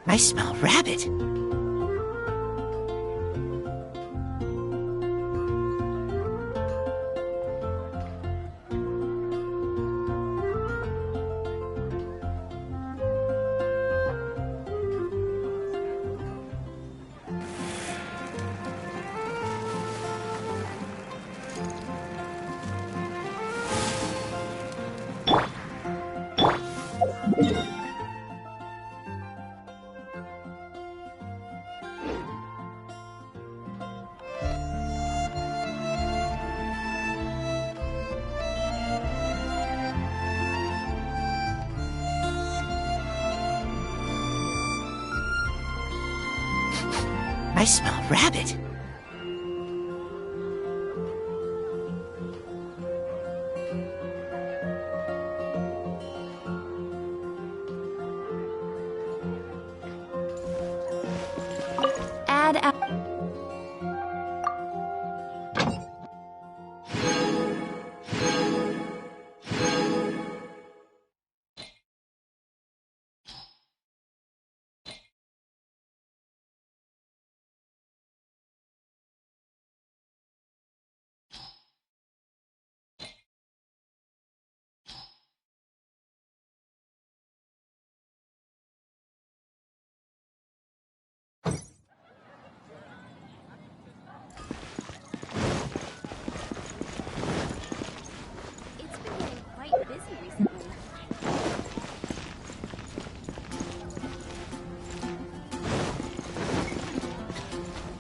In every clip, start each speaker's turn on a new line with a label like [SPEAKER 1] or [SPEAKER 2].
[SPEAKER 1] I smell rabbit. I smell rabbit.
[SPEAKER 2] Add a It's been getting quite busy recently.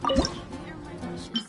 [SPEAKER 2] They're my wishes.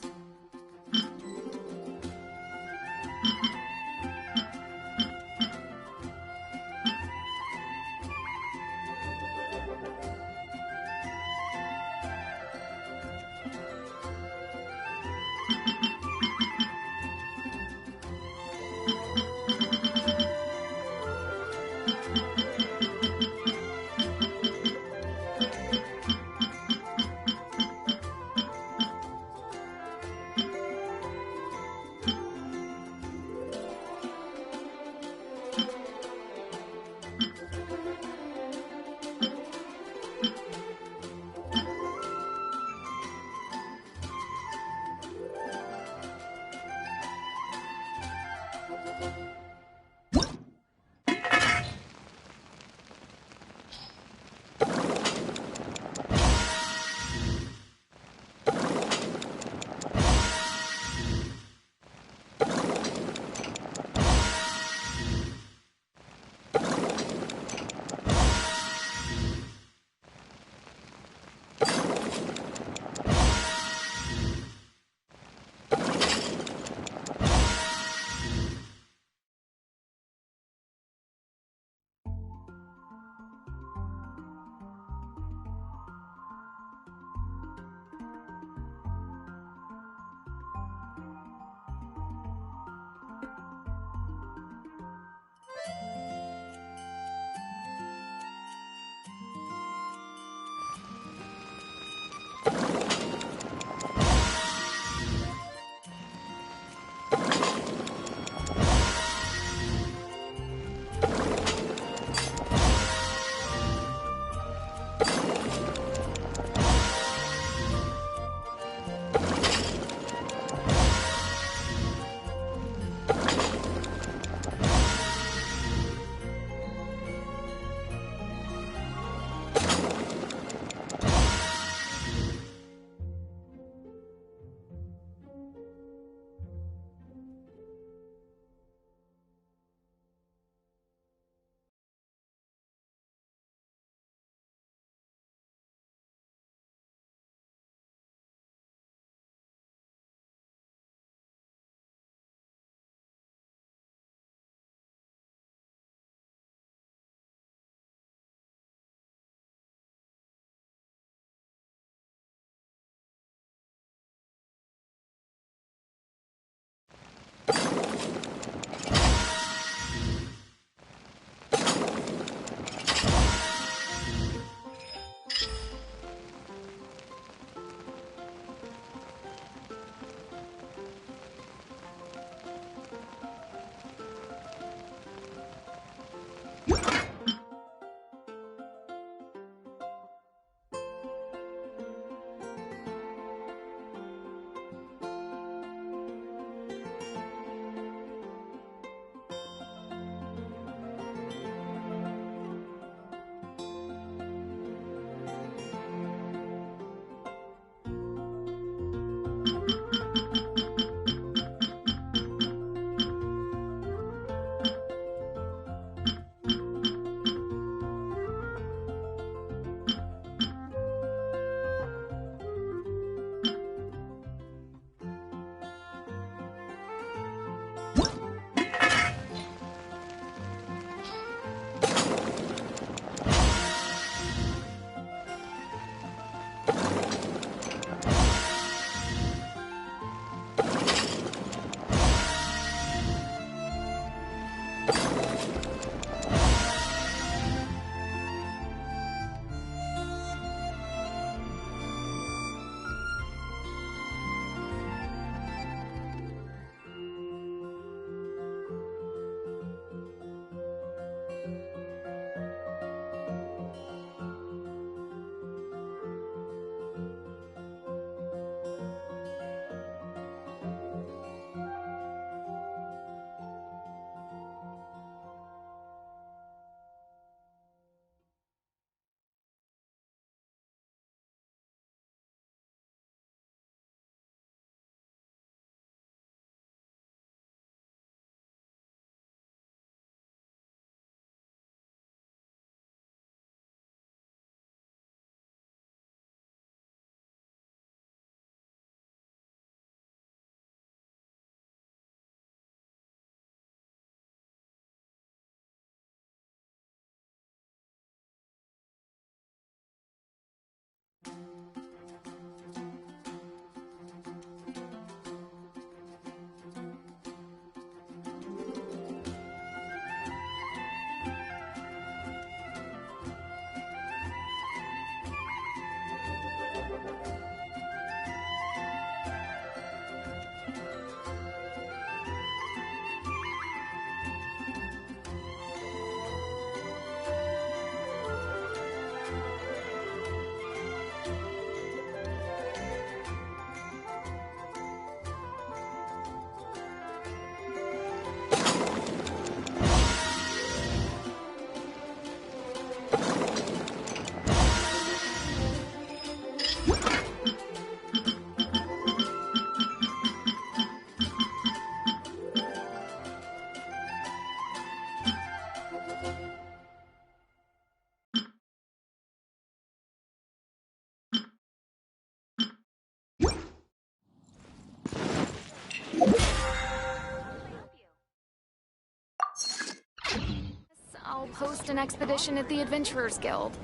[SPEAKER 2] I'll post an expedition at the Adventurers Guild.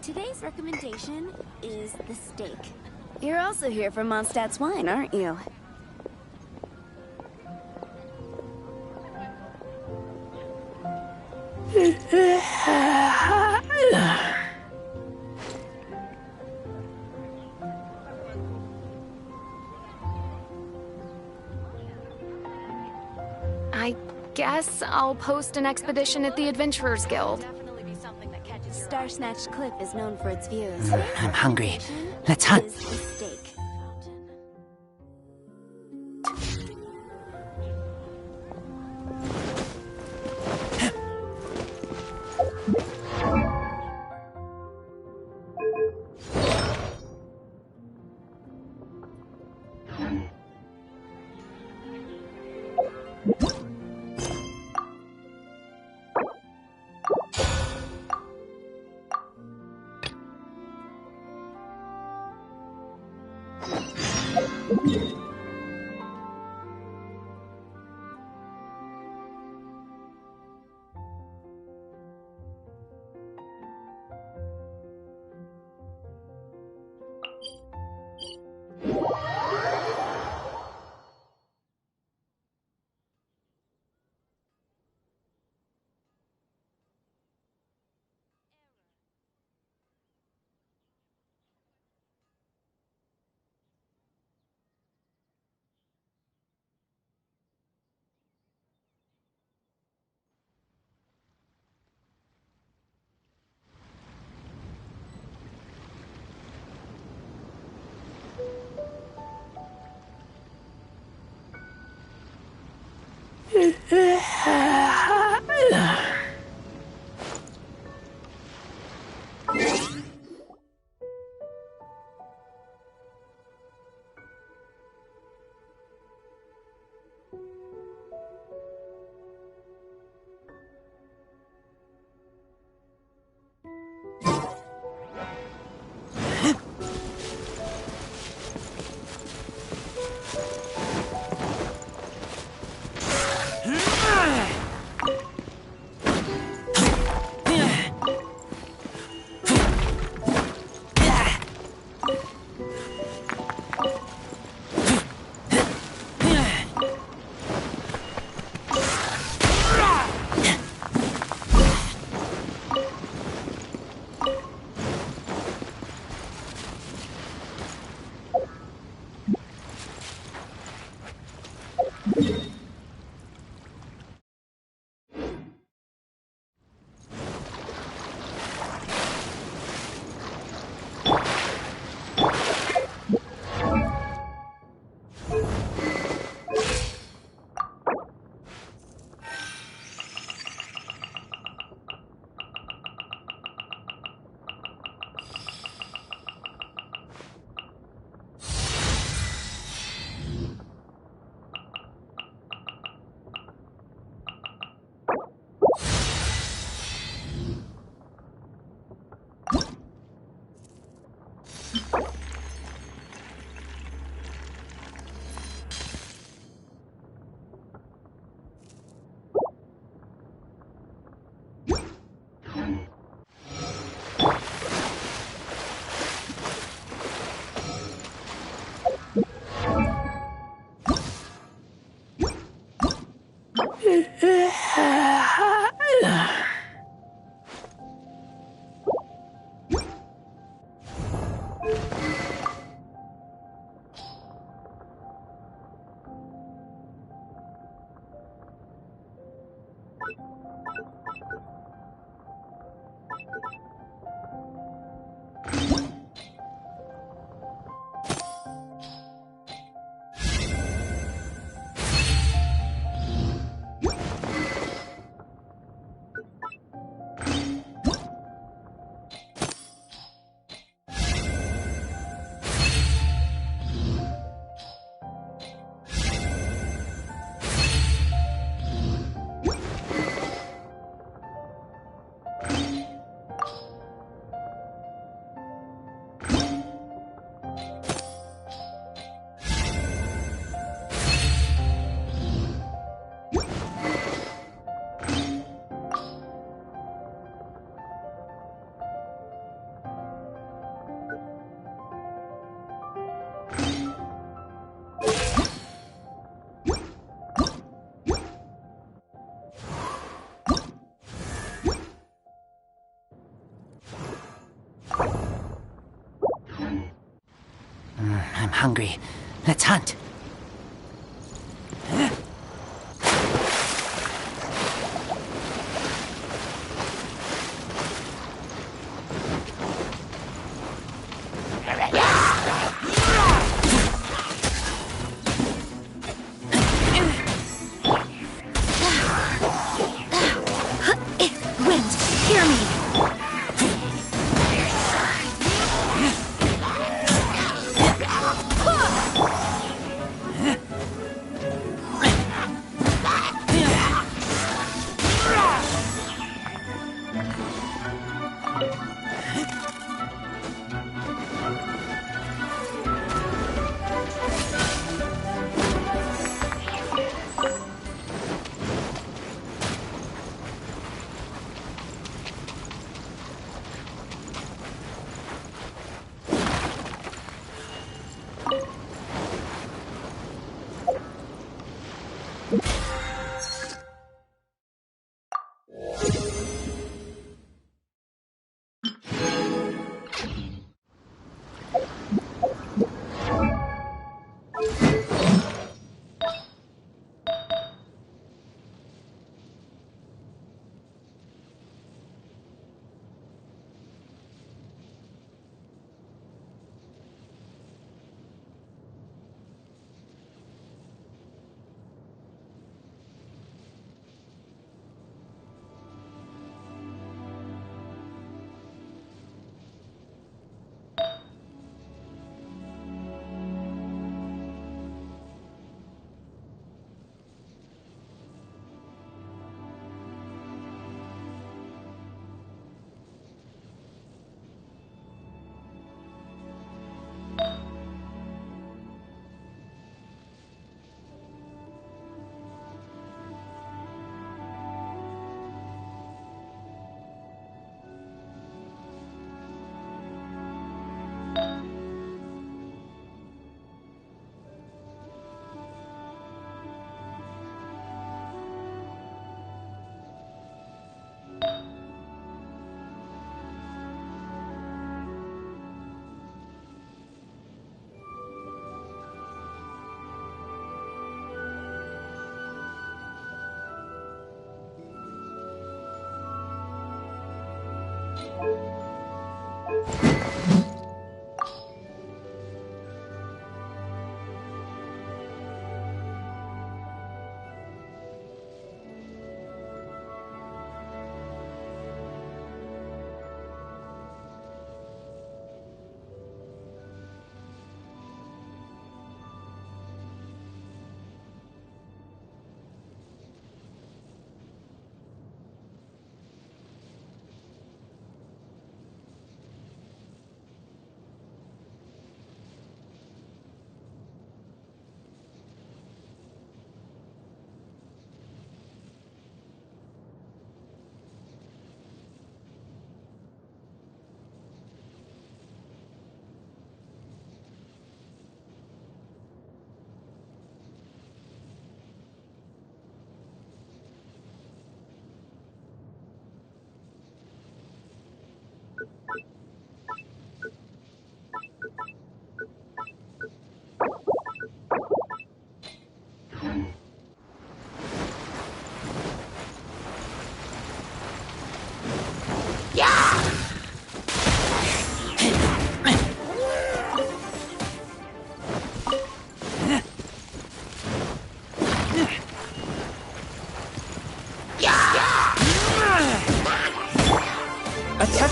[SPEAKER 3] Today's recommendation is the steak. You're also here for Mondstadt's wine, aren't you?
[SPEAKER 2] I guess I'll post an expedition at the Adventurers Guild.
[SPEAKER 3] Star Snatched Cliff is known for its views.
[SPEAKER 1] I'm hungry. Let's hunt.
[SPEAKER 3] Is the steak.
[SPEAKER 1] I'm hungry. Let's hunt.
[SPEAKER 3] Wind, hear me!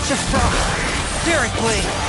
[SPEAKER 4] touch of frost! Spirit blade!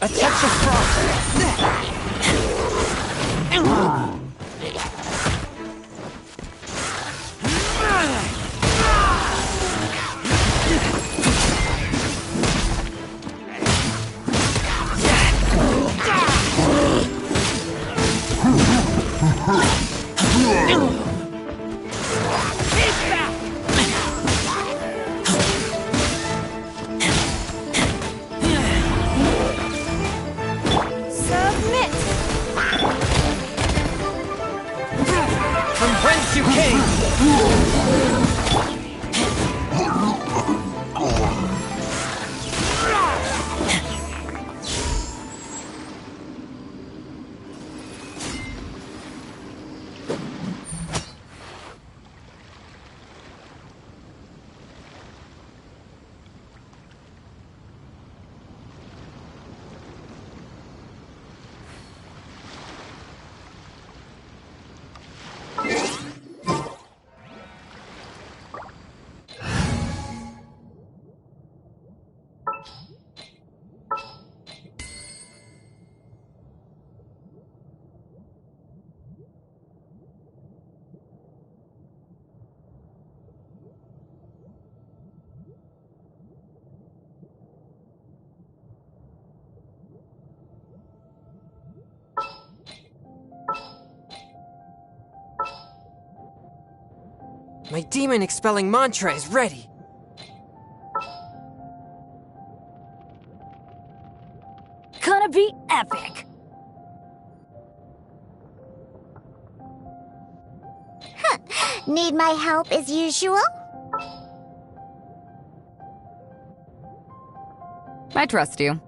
[SPEAKER 4] A touch of frost! You came! My demon-expelling mantra is ready!
[SPEAKER 3] Gonna be epic!
[SPEAKER 5] Need my help as usual?
[SPEAKER 6] I trust you.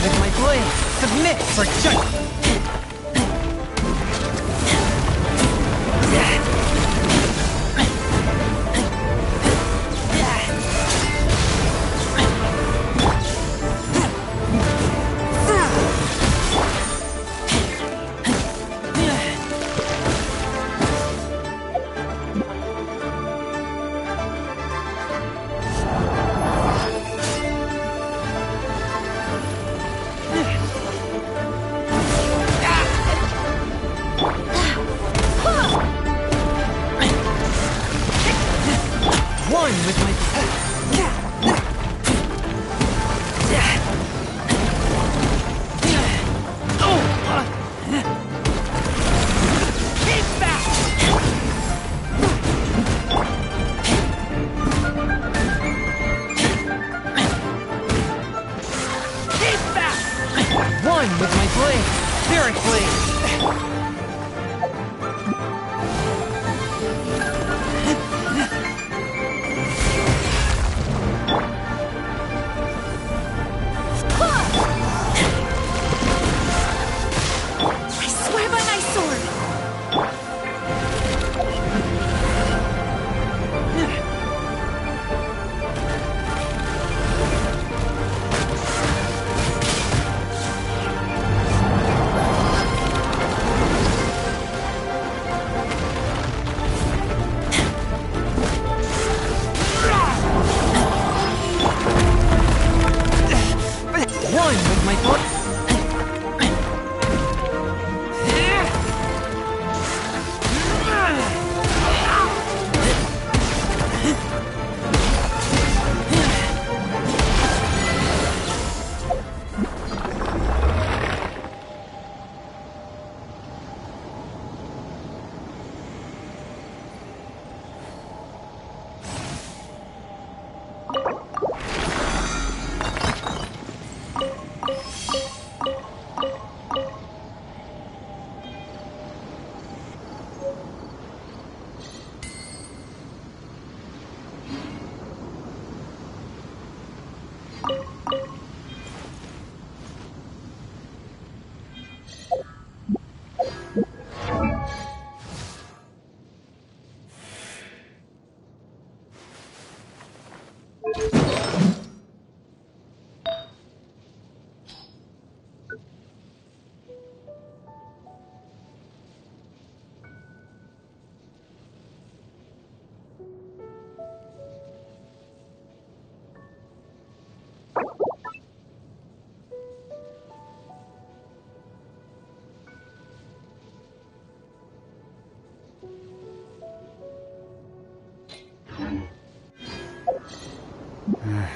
[SPEAKER 4] with my blade! Submit for judgment! With my... Keep back! Keep back! One with my blade! Spirit blade!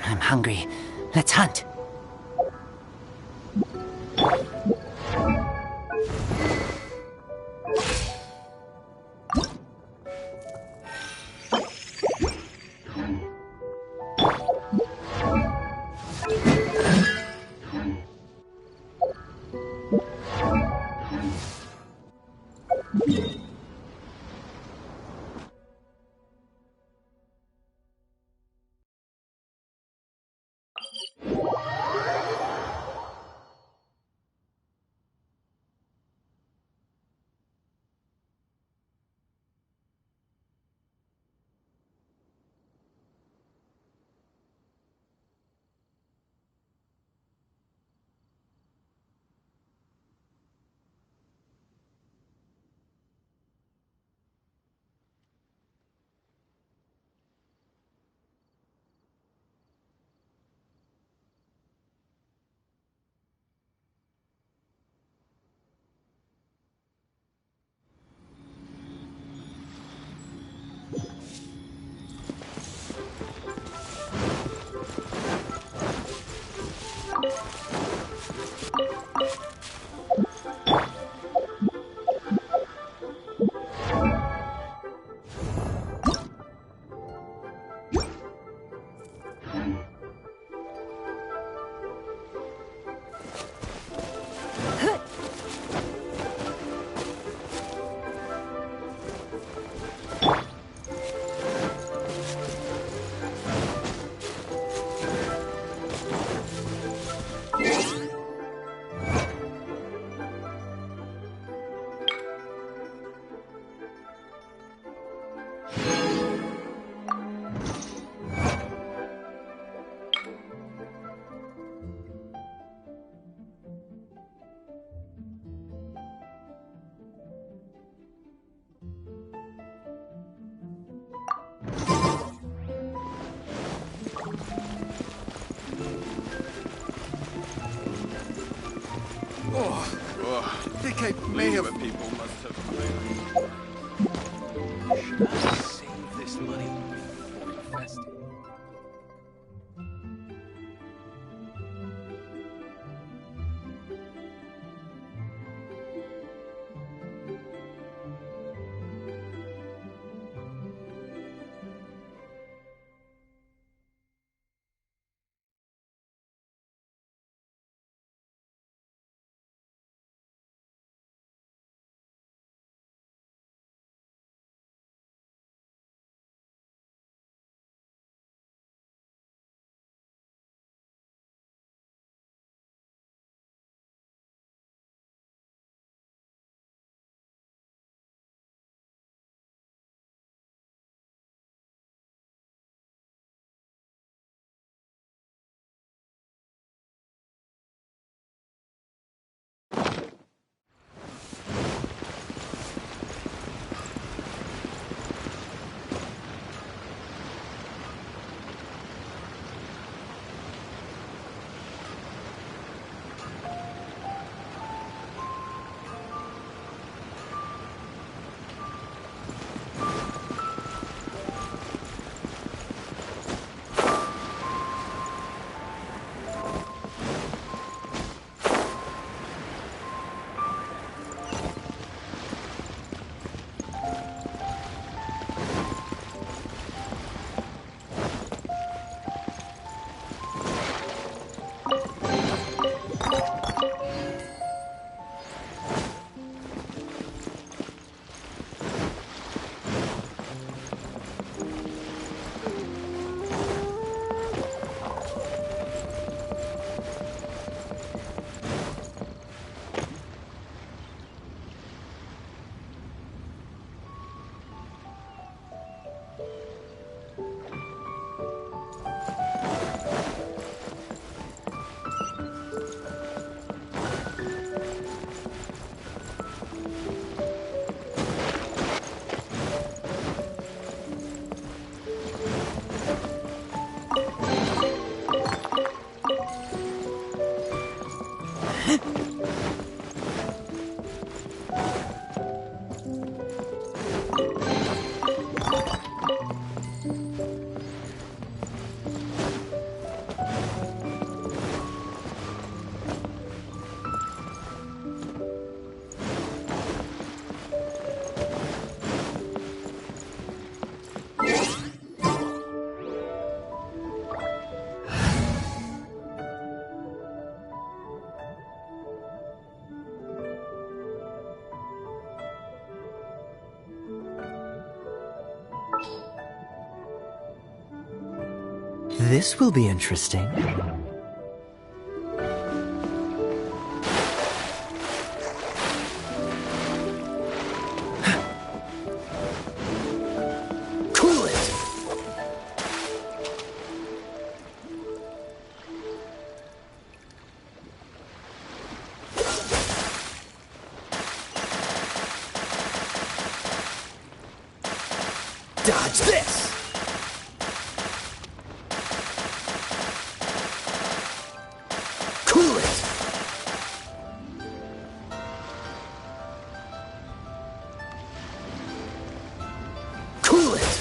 [SPEAKER 1] I'm hungry. Let's hunt.
[SPEAKER 7] think I may have...
[SPEAKER 8] People must have Should I save this money for investing?
[SPEAKER 1] This will be interesting. Cool it! Dodge this! Cool it! Cool it!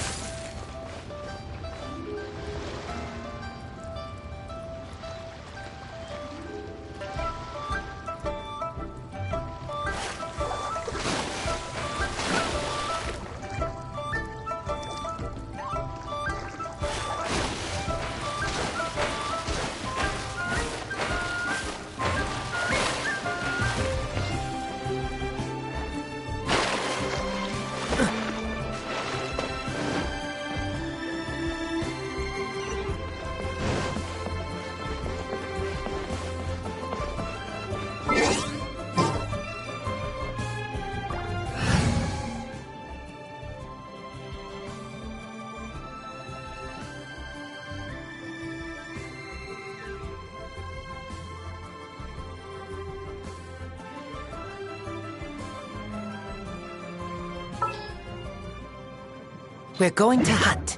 [SPEAKER 1] We're going to hunt.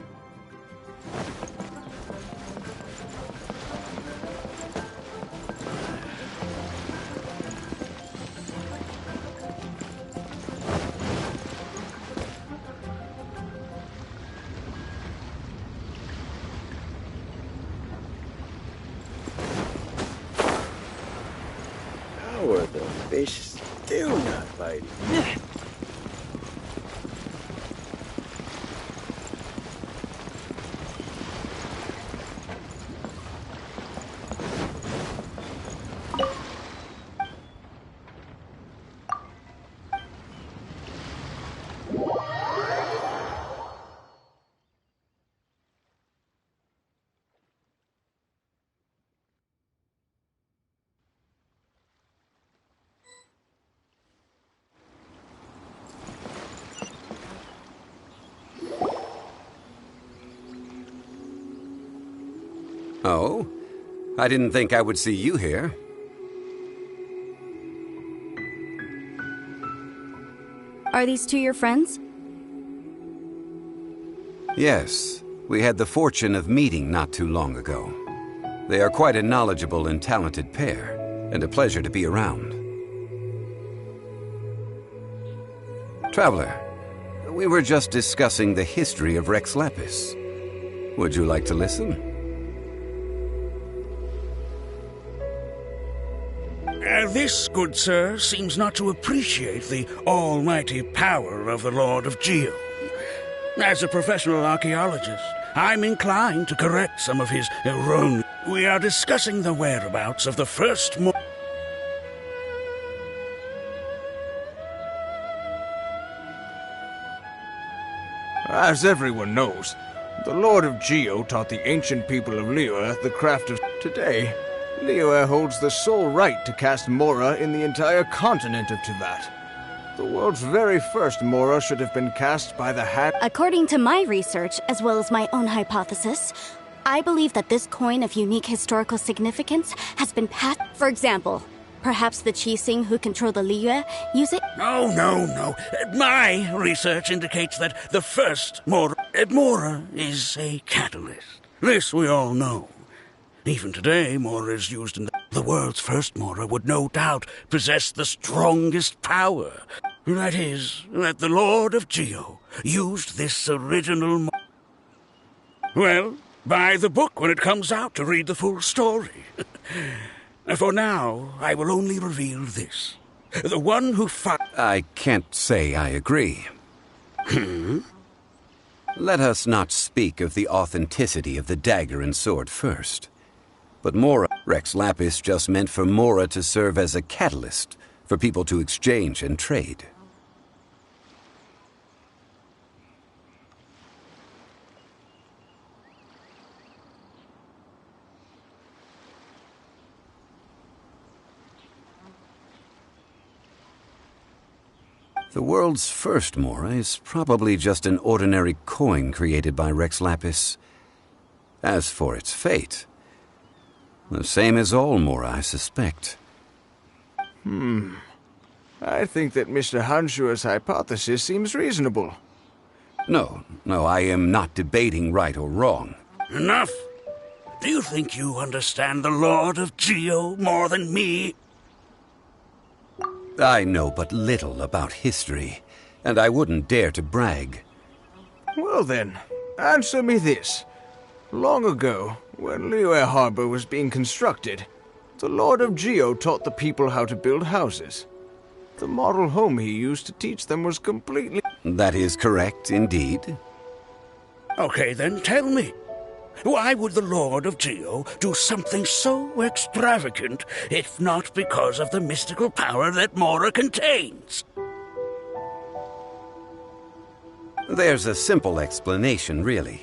[SPEAKER 7] How are the fish still not biting?
[SPEAKER 9] Oh? I didn't think I would see you here.
[SPEAKER 3] Are these two your friends?
[SPEAKER 9] Yes. We had the fortune of meeting not too long ago. They are quite a knowledgeable and talented pair, and a pleasure to be around. Traveler, we were just discussing the history of Rex Lapis. Would you like to listen?
[SPEAKER 10] This, good sir, seems not to appreciate the almighty power of the Lord of Geo. As a professional archaeologist, I'm inclined to correct some of his erroneous... We are discussing the whereabouts of the first...
[SPEAKER 11] As everyone knows, the Lord of Geo taught the ancient people of Liyue the craft of... Today, Liyue holds the sole right to cast Mora in the entire continent of Teyvat. The world's very first Mora should have been cast by the hand...
[SPEAKER 3] According to my research, as well as my own hypothesis, I believe that this coin of unique historical significance has been passed... For example, perhaps the Qixing who control the Liyue use it...
[SPEAKER 10] No. My research indicates that the first Mora is a catalyst. This we all know. Even today, Mora is used in the world's first Mora would no doubt possess the strongest power. That is, that the Lord of Geo used this original Well, buy the book when it comes out to read the full story. For now, I will only reveal this. The one who
[SPEAKER 9] I can't say I agree. Let us not speak of the authenticity of the dagger and sword first. But Mora, Rex Lapis just meant for Mora to serve as a catalyst for people to exchange and trade. The world's first Mora is probably just an ordinary coin created by Rex Lapis. As for its fate, the same as all Mora, I suspect.
[SPEAKER 11] I think that Mr. Hanshua's hypothesis seems reasonable.
[SPEAKER 9] No, I am not debating right or wrong.
[SPEAKER 10] Enough! Do you think you understand the Lord of Geo more than me?
[SPEAKER 9] I know but little about history, and I wouldn't dare to brag.
[SPEAKER 11] Well then, answer me this. Long ago, when Liyue Harbor was being constructed, the Lord of Geo taught the people how to build houses. The model home he used to teach them was completely...
[SPEAKER 9] That is correct, indeed.
[SPEAKER 10] Okay, then tell me. Why would the Lord of Geo do something so extravagant, if not because of the mystical power that Mora contains?
[SPEAKER 9] There's a simple explanation, really.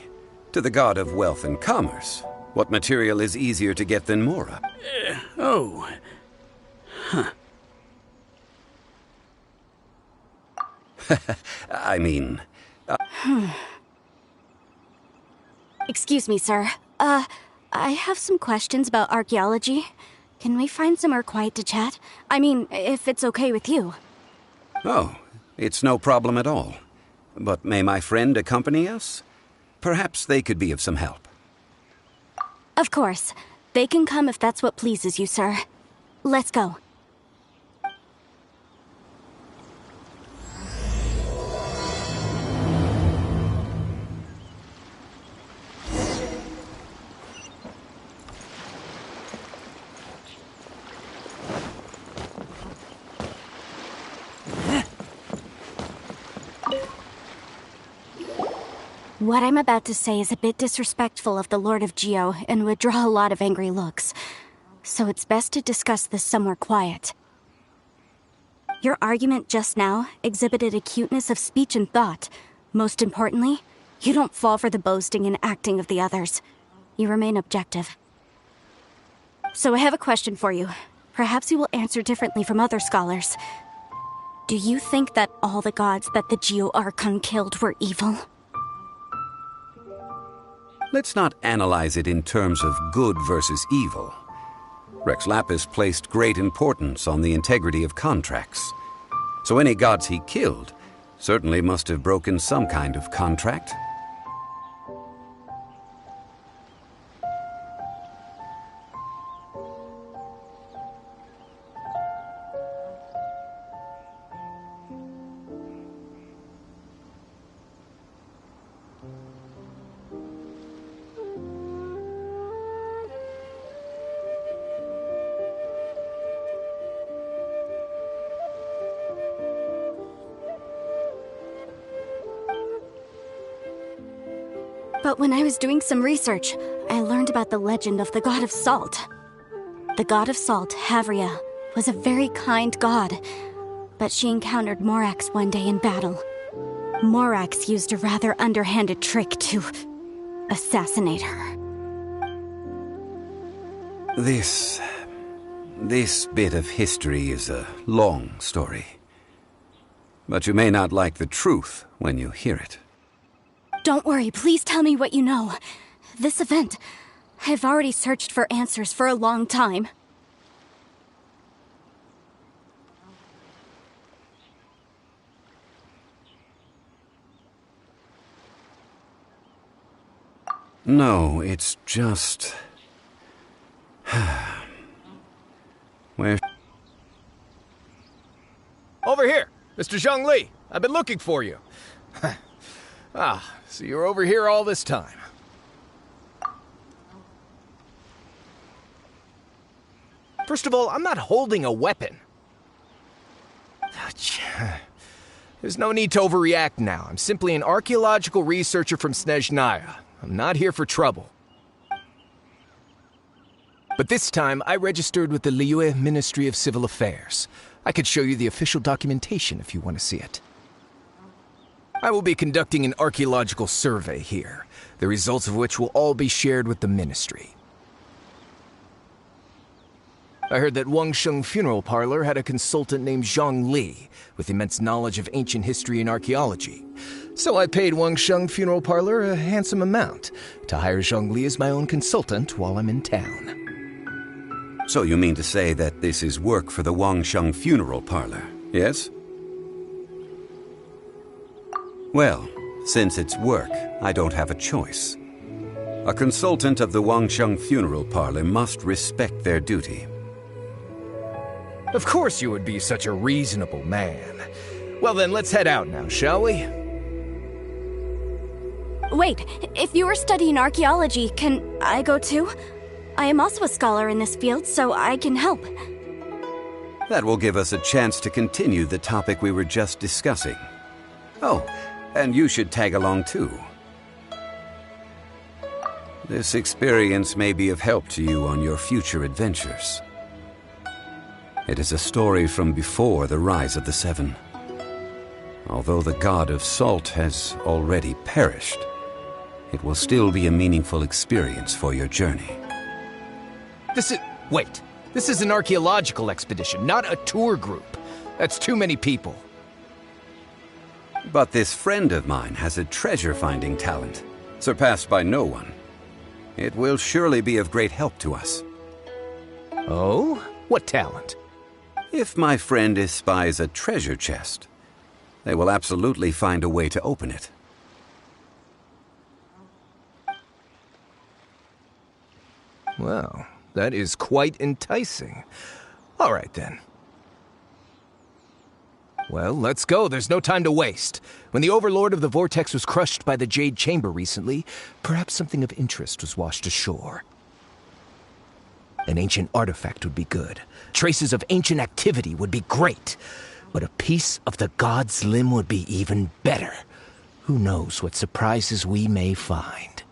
[SPEAKER 9] To the god of wealth and commerce, what material is easier to get than Mora? I mean...
[SPEAKER 3] Excuse me, sir. I have some questions about archaeology. Can we find somewhere quiet to chat? I mean, if it's okay with you.
[SPEAKER 9] Oh, it's no problem at all. But may my friend accompany us? Perhaps they could be of some help.
[SPEAKER 3] Of course. They can come if that's what pleases you, sir. Let's go. What I'm about to say is a bit disrespectful of the Lord of Geo and would draw a lot of angry looks. So it's best to discuss this somewhere quiet. Your argument just now exhibited acuteness of speech and thought. Most importantly, you don't fall for the boasting and acting of the others. You remain objective. So I have a question for you. Perhaps you will answer differently from other scholars. Do you think that all the gods that the Geo Archon killed were evil?
[SPEAKER 9] Let's not analyze it in terms of good versus evil. Rex Lapis placed great importance on the integrity of contracts. So any gods he killed certainly must have broken some kind of contract.
[SPEAKER 3] But when I was doing some research, I learned about the legend of the god of salt. The god of salt, Havria, was a very kind god, but she encountered Morax one day in battle. Morax used a rather underhanded trick to assassinate her.
[SPEAKER 9] This bit of history is a long story. But you may not like the truth when you hear it.
[SPEAKER 3] Don't worry, please tell me what you know. This event, I've already searched for answers for a long time.
[SPEAKER 9] No, it's just... Where...
[SPEAKER 12] Over here! Mr. Zhongli! I've been looking for you. So you're over here all this time. First of all, I'm not holding a weapon. There's no need to overreact now. I'm simply an archaeological researcher from Snezhnaya. I'm not here for trouble. But this time, I registered with the Liyue Ministry of Civil Affairs. I could show you the official documentation if you want to see it. I will be conducting an archaeological survey here, the results of which will all be shared with the ministry. I heard that Wangsheng Funeral Parlor had a consultant named Zhang Li, with immense knowledge of ancient history and archaeology. So I paid Wangsheng Funeral Parlor a handsome amount to hire Zhang Li as my own consultant while I'm in town.
[SPEAKER 9] So you mean to say that this is work for the Wangsheng Funeral Parlor, yes? Well, since it's work, I don't have a choice. A consultant of the Wangsheng Funeral Parlor must respect their duty.
[SPEAKER 12] Of course you would be such a reasonable man. Well then, let's head out now, shall we?
[SPEAKER 3] Wait, if you are studying archaeology, can I go too? I am also a scholar in this field, so I can help.
[SPEAKER 9] That will give us a chance to continue the topic we were just discussing. Oh, and you should tag along too. This experience may be of help to you on your future adventures. It is a story from before the rise of the Seven. Although the god of salt has already perished, it will still be a meaningful experience for your journey.
[SPEAKER 12] Wait. This is an archaeological expedition, not a tour group. That's too many people.
[SPEAKER 9] But this friend of mine has a treasure-finding talent, surpassed by no one. It will surely be of great help to us.
[SPEAKER 12] Oh? What talent?
[SPEAKER 9] If my friend espies a treasure chest, they will absolutely find a way to open it.
[SPEAKER 12] Well, that is quite enticing. All right, then. Well, let's go. There's no time to waste. When the Overlord of the Vortex was crushed by the Jade Chamber recently, perhaps something of interest was washed ashore. An ancient artifact would be good. Traces of ancient activity would be great. But a piece of the god's limb would be even better. Who knows what surprises we may find.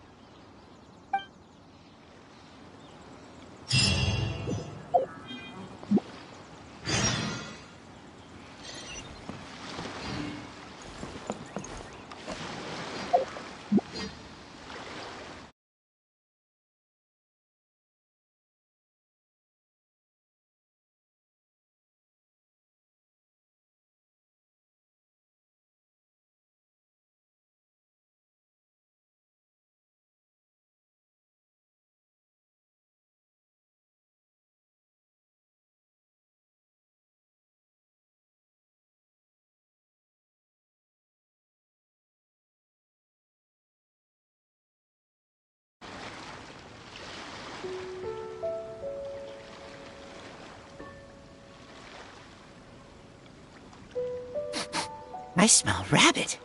[SPEAKER 1] I smell rabbit.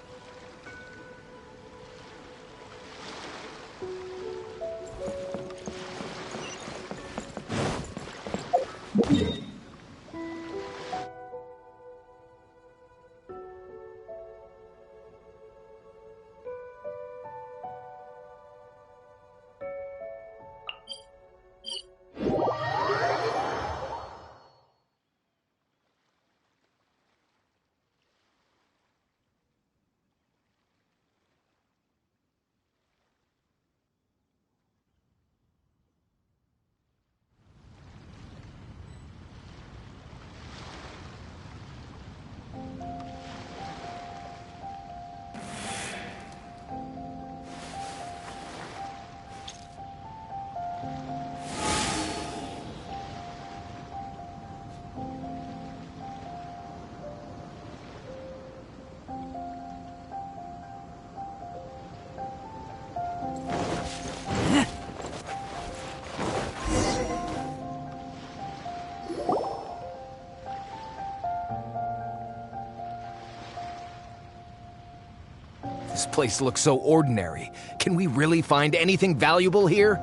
[SPEAKER 12] This place looks so ordinary. Can we really find anything valuable here?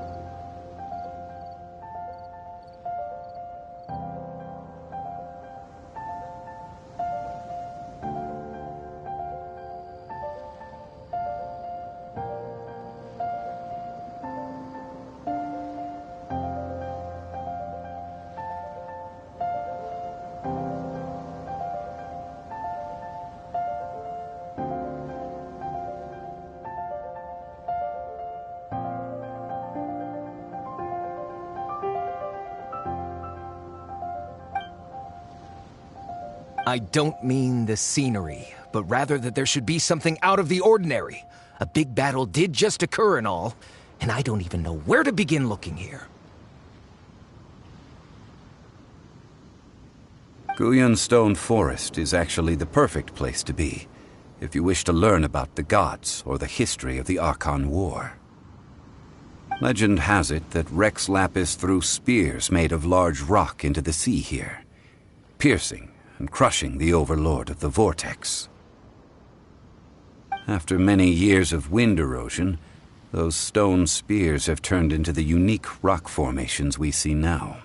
[SPEAKER 12] I don't mean the scenery, but rather that there should be something out of the ordinary. A big battle did just occur and all, and I don't even know where to begin looking here.
[SPEAKER 9] Guyun Stone Forest is actually the perfect place to be, if you wish to learn about the gods or the history of the Archon War. Legend has it that Rex Lapis threw spears made of large rock into the sea here, piercing and crushing the overlord of the vortex. After many years of wind erosion, those stone spears have turned into the unique rock formations we see now.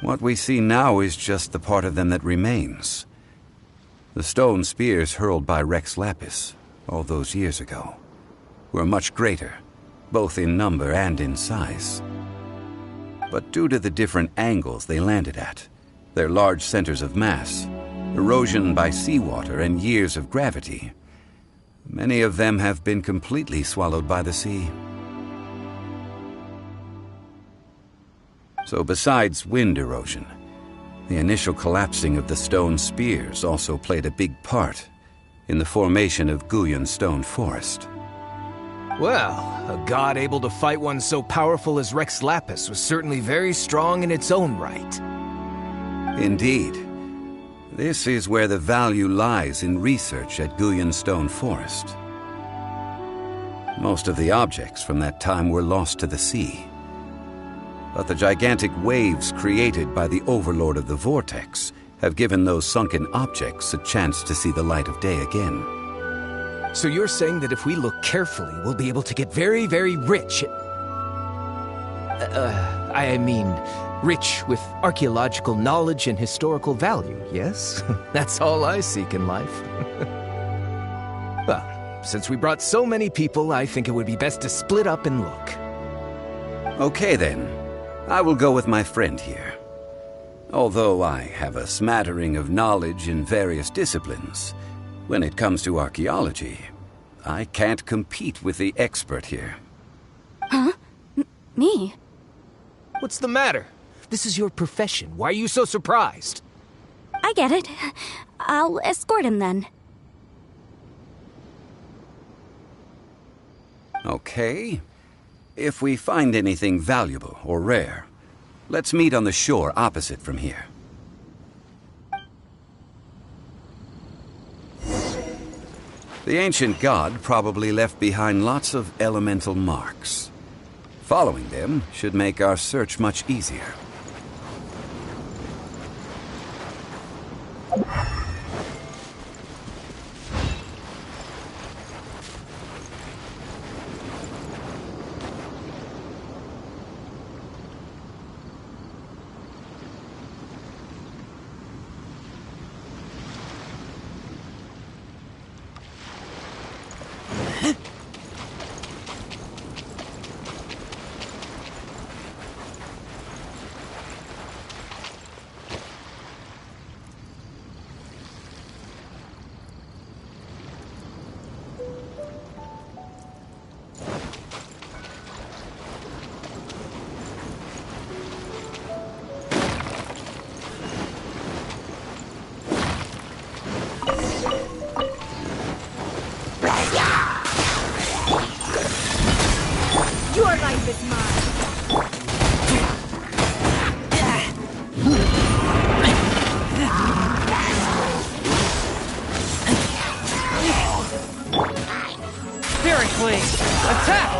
[SPEAKER 9] What we see now is just the part of them that remains. The stone spears hurled by Rex Lapis all those years ago were much greater, both in number and in size. But due to the different angles they landed at, their large centers of mass, erosion by seawater, and years of gravity, many of them have been completely swallowed by the sea. So besides wind erosion, the initial collapsing of the stone spears also played a big part in the formation of Guyun Stone Forest.
[SPEAKER 12] Well, a god able to fight one so powerful as Rex Lapis was certainly very strong in its own right.
[SPEAKER 9] Indeed. This is where the value lies in research at Guyun Stone Forest. Most of the objects from that time were lost to the sea. But the gigantic waves created by the Overlord of the Vortex have given those sunken objects a chance to see the light of day again.
[SPEAKER 12] So you're saying that if we look carefully, we'll be able to get very, very rich? I mean, rich with archaeological knowledge and historical value, yes? That's all I seek in life. Well, since we brought so many people, I think it would be best to split up and look.
[SPEAKER 9] Okay then. I will go with my friend here. Although I have a smattering of knowledge in various disciplines, when it comes to archaeology, I can't compete with the expert here.
[SPEAKER 3] Huh? Me?
[SPEAKER 12] What's the matter? This is your profession. Why are you so surprised?
[SPEAKER 3] I get it. I'll escort him then.
[SPEAKER 9] Okay. If we find anything valuable or rare, let's meet on the shore opposite from here. The ancient god probably left behind lots of elemental marks. Following them should make our search much easier.
[SPEAKER 13] Your life is mine.
[SPEAKER 4] Seriously, attack!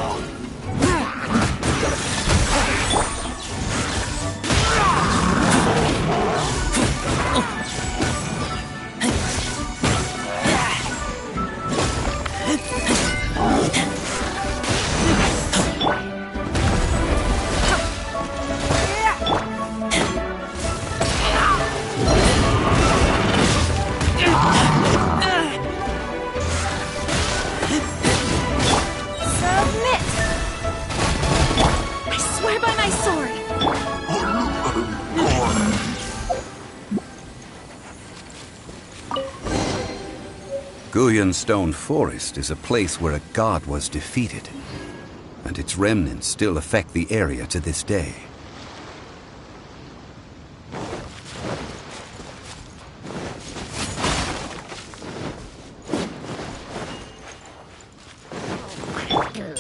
[SPEAKER 9] Guyan Stone Forest is a place where a god was defeated, and its remnants still affect the area to this day.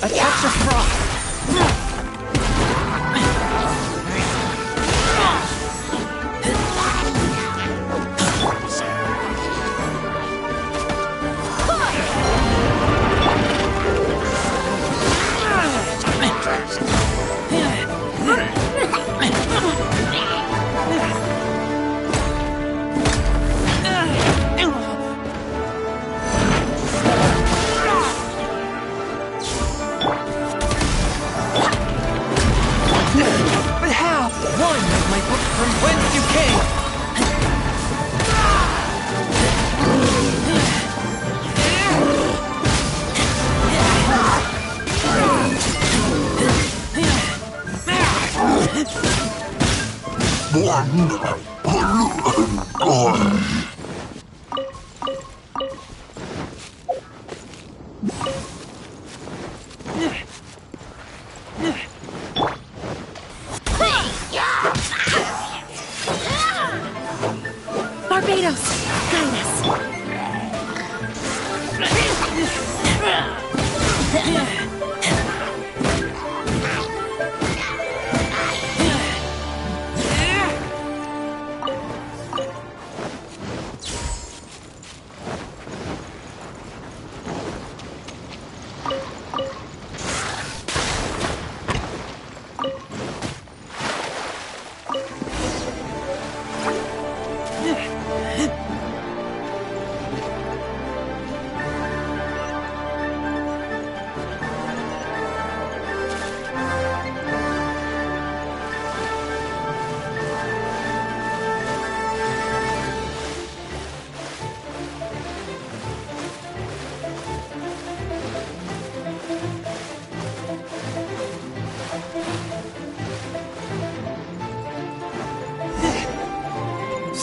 [SPEAKER 4] A touch of frost!
[SPEAKER 13] Barbados, guide us.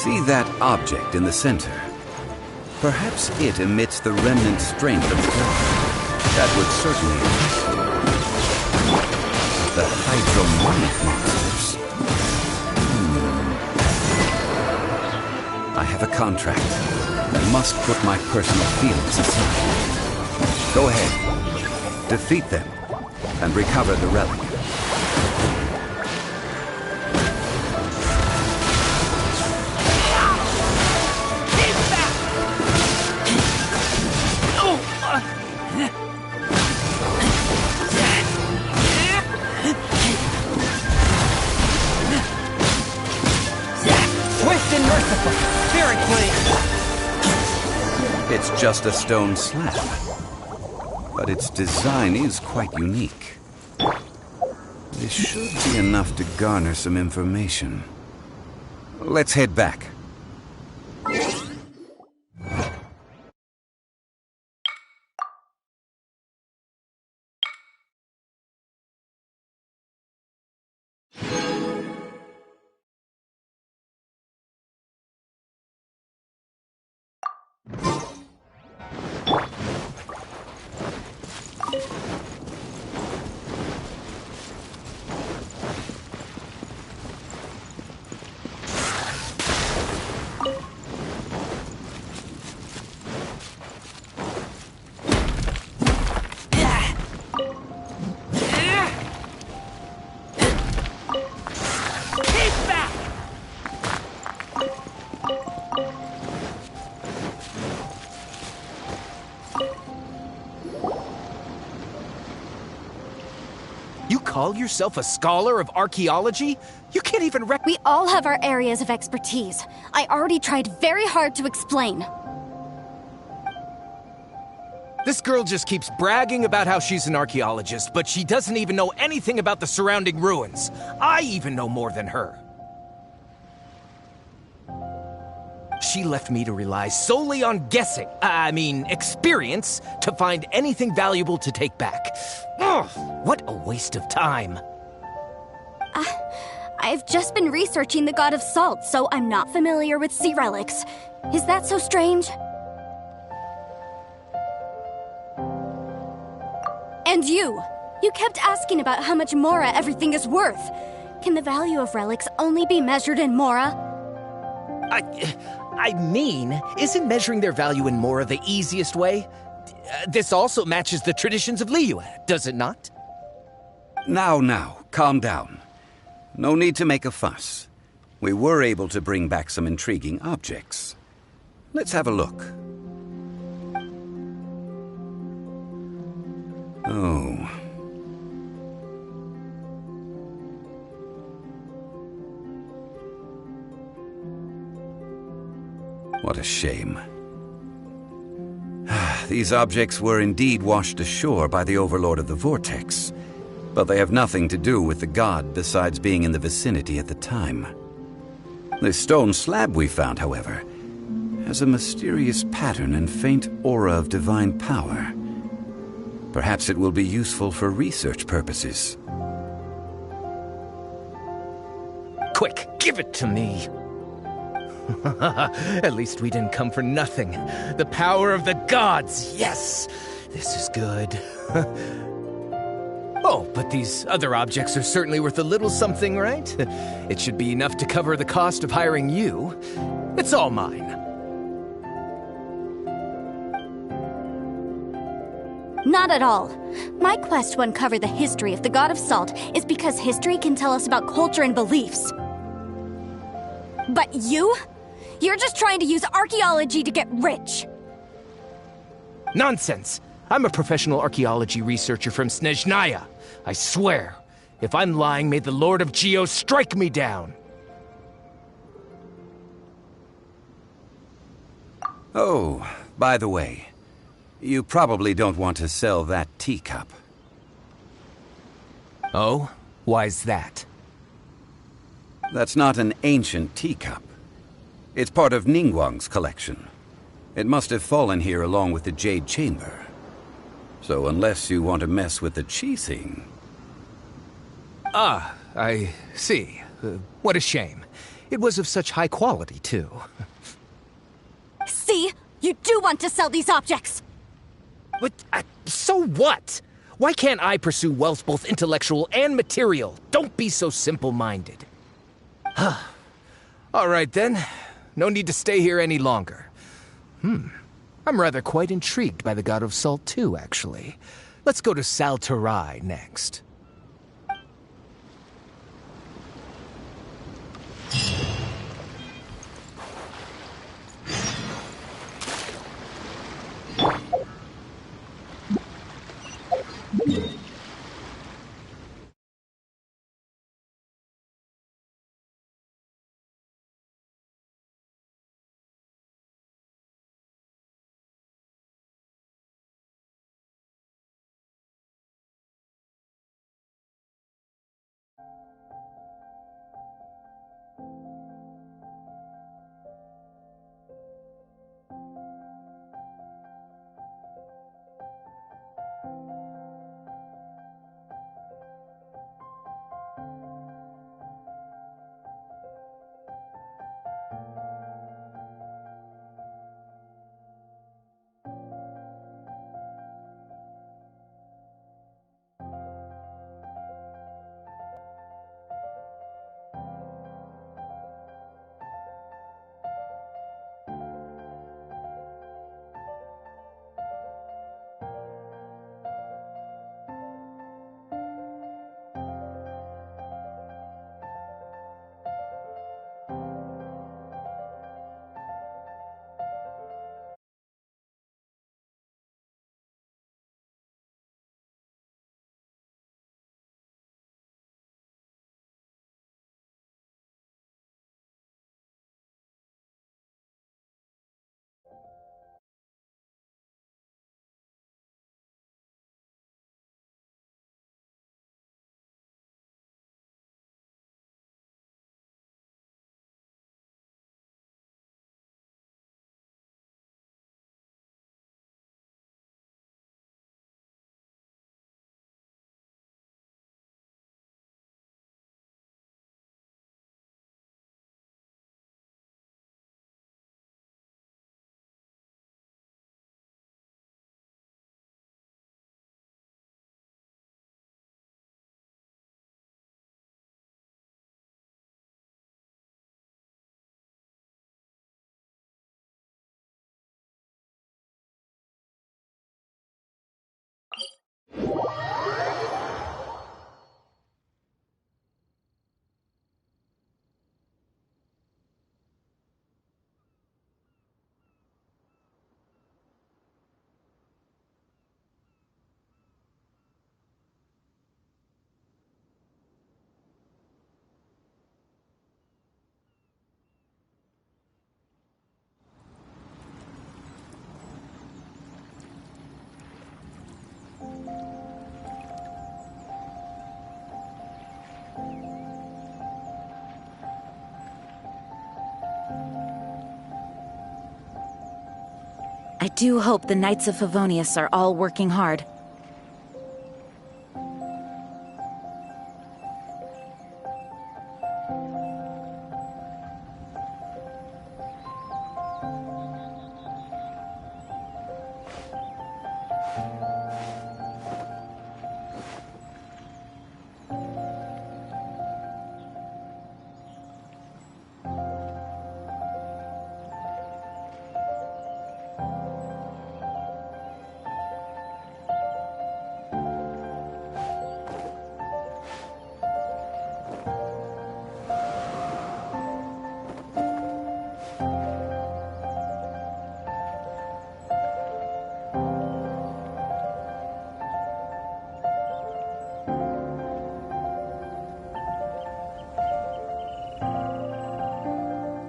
[SPEAKER 9] See that object in the center? Perhaps it emits the remnant strength of the god. That would certainly interest you. The hydromonic monsters. I have a contract. I must put my personal feelings aside. Go ahead. Defeat them and recover the relic.
[SPEAKER 4] Very clean.
[SPEAKER 9] It's just a stone slab, but its design is quite unique. This should be enough to garner some information. Let's head back.
[SPEAKER 12] Call yourself a scholar of archaeology? You can't even
[SPEAKER 3] We all have our areas of expertise. I already tried very hard to explain.
[SPEAKER 12] This girl just keeps bragging about how she's an archaeologist, but she doesn't even know anything about the surrounding ruins. I even know more than her. She left me to rely solely on guessing, experience, to find anything valuable to take back. Ugh, what a waste of time.
[SPEAKER 3] I've just been researching the God of Salt, so I'm not familiar with sea relics. Is that so strange? And you kept asking about how much Mora everything is worth. Can the value of relics only be measured in Mora?
[SPEAKER 12] Isn't measuring their value in Mora the easiest way? This also matches the traditions of Liyue, does it not?
[SPEAKER 9] Now, calm down. No need to make a fuss. We were able to bring back some intriguing objects. Let's have a look. Oh. What a shame. These objects were indeed washed ashore by the Overlord of the Vortex, but they have nothing to do with the god besides being in the vicinity at the time. This stone slab we found, however, has a mysterious pattern and faint aura of divine power. Perhaps it will be useful for research purposes.
[SPEAKER 12] Quick, give it to me! At least we didn't come for nothing. The power of the gods, yes! This is good. Oh, but these other objects are certainly worth a little something, right? It should be enough to cover the cost of hiring you. It's all mine.
[SPEAKER 3] Not at all. My quest to uncover the history of the God of Salt is because history can tell us about culture and beliefs. But you? You're just trying to use archaeology to get rich.
[SPEAKER 12] Nonsense! I'm a professional archaeology researcher from Snezhnaya. I swear, if I'm lying, may the Lord of Geo strike me down.
[SPEAKER 9] Oh, by the way, you probably don't want to sell that teacup.
[SPEAKER 12] Oh? Why's that?
[SPEAKER 9] That's not an ancient teacup. It's part of Ningguang's collection. It must have fallen here along with the Jade Chamber. So unless you want to mess with the Qixing...
[SPEAKER 12] Ah, I see. What a shame. It was of such high quality, too.
[SPEAKER 3] See? You do want to sell these objects!
[SPEAKER 12] But, so what? Why can't I pursue wealth both intellectual and material? Don't be so simple-minded. All right, then. No need to stay here any longer. I'm rather quite intrigued by the God of Salt, too, actually. Let's go to Sal Flore next.
[SPEAKER 14] I do hope the Knights of Favonius are all working hard.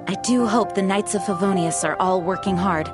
[SPEAKER 14] I do hope the Knights of Favonius are all working hard.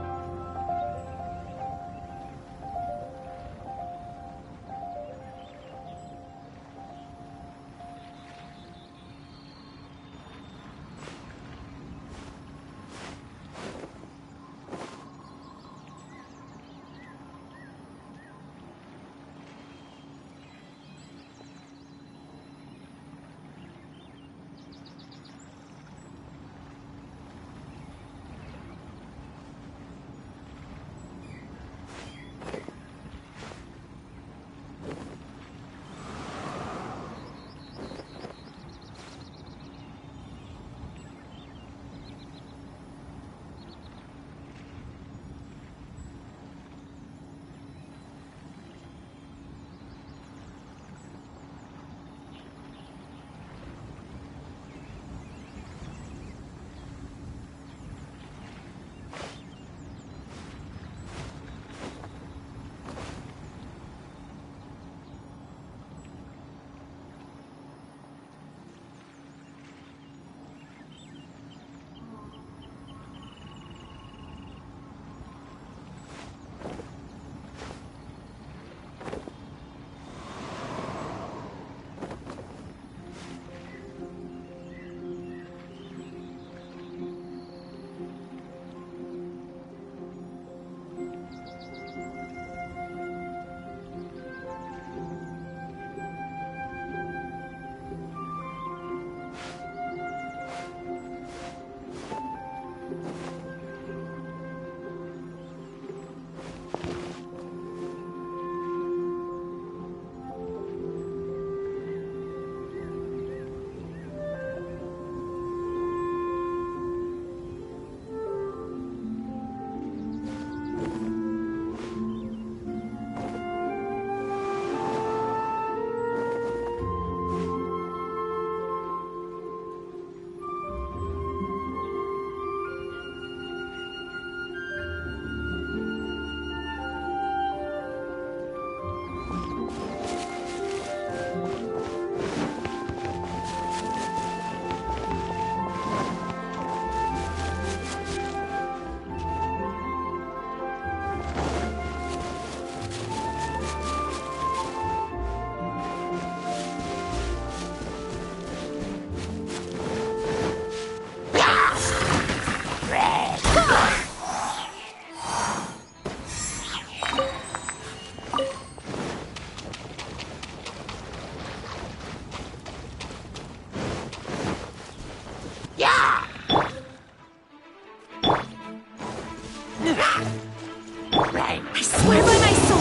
[SPEAKER 13] I swear by my sword!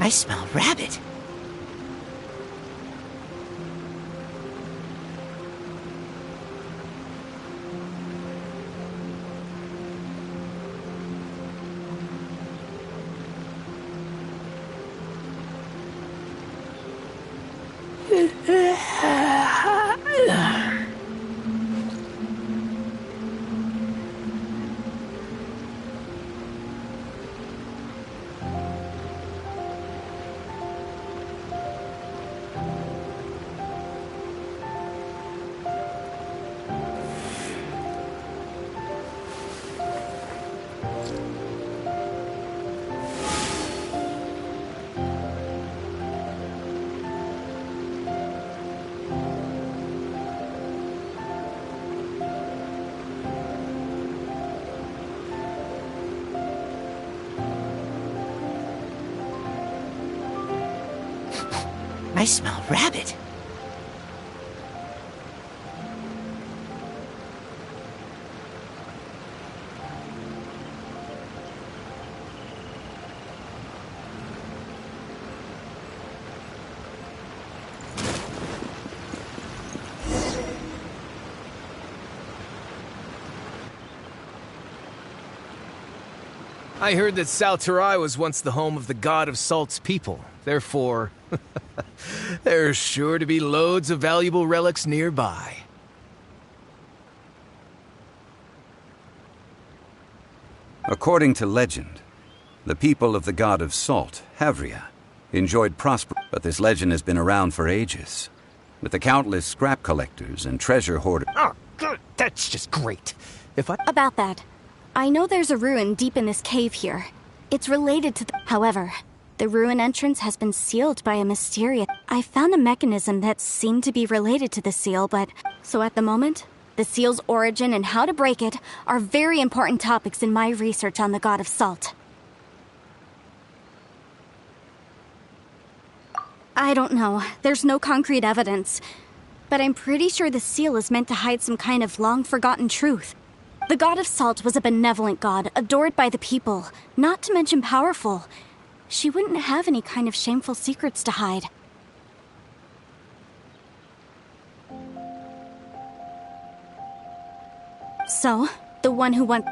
[SPEAKER 1] I smell rabbit. I smell rabbit.
[SPEAKER 12] I heard that Sal Flore was once the home of the god of Salt's people. Therefore, there's sure to be loads of valuable relics nearby.
[SPEAKER 9] According to legend, The people of the god of salt, Havria, enjoyed prosperity, but this legend has been around for ages, with the countless scrap collectors and treasure hoarders.
[SPEAKER 12] Oh, good. That's just great.
[SPEAKER 3] About that, I know there's a ruin deep in this cave here. It's related to However, the ruin entrance has been sealed by a mysterious... I found a mechanism that seemed to be related to the seal, but... So at the moment, the seal's origin and how to break it are very important topics in my research on the god of salt. I don't know. There's no concrete evidence. But I'm pretty sure the seal is meant to hide some kind of long-forgotten truth. The god of salt was a benevolent god, adored by the people, not to mention powerful. She wouldn't have any kind of shameful secrets to hide. So, the one who went...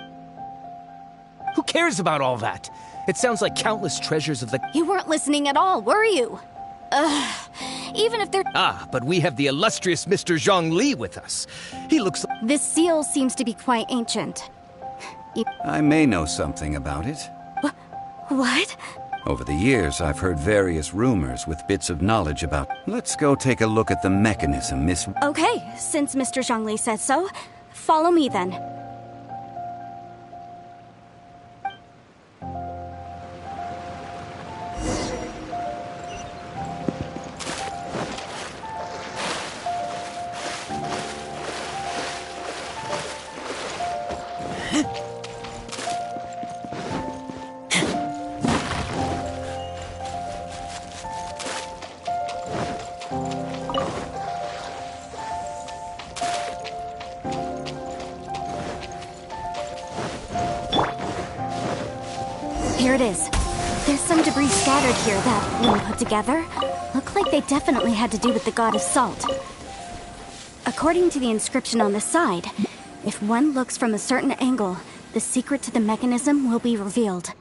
[SPEAKER 12] Who cares about all that? It sounds like countless treasures of the...
[SPEAKER 3] You weren't listening at all, were you? Even if they're...
[SPEAKER 12] Ah, but we have the illustrious Mr. Zhongli with us. He looks...
[SPEAKER 3] This seal seems to be quite ancient.
[SPEAKER 9] I may know something about it.
[SPEAKER 3] What?
[SPEAKER 9] Over the years, I've heard various rumors with bits of knowledge about... Let's go take a look at the mechanism, Miss...
[SPEAKER 3] Okay, since Mr. Zhongli says so, follow me then. Here it is. There's some debris scattered here that, when put together, look like they definitely had to do with the god of salt. According to the inscription on the side, if one looks from a certain angle, the secret to the mechanism will be revealed.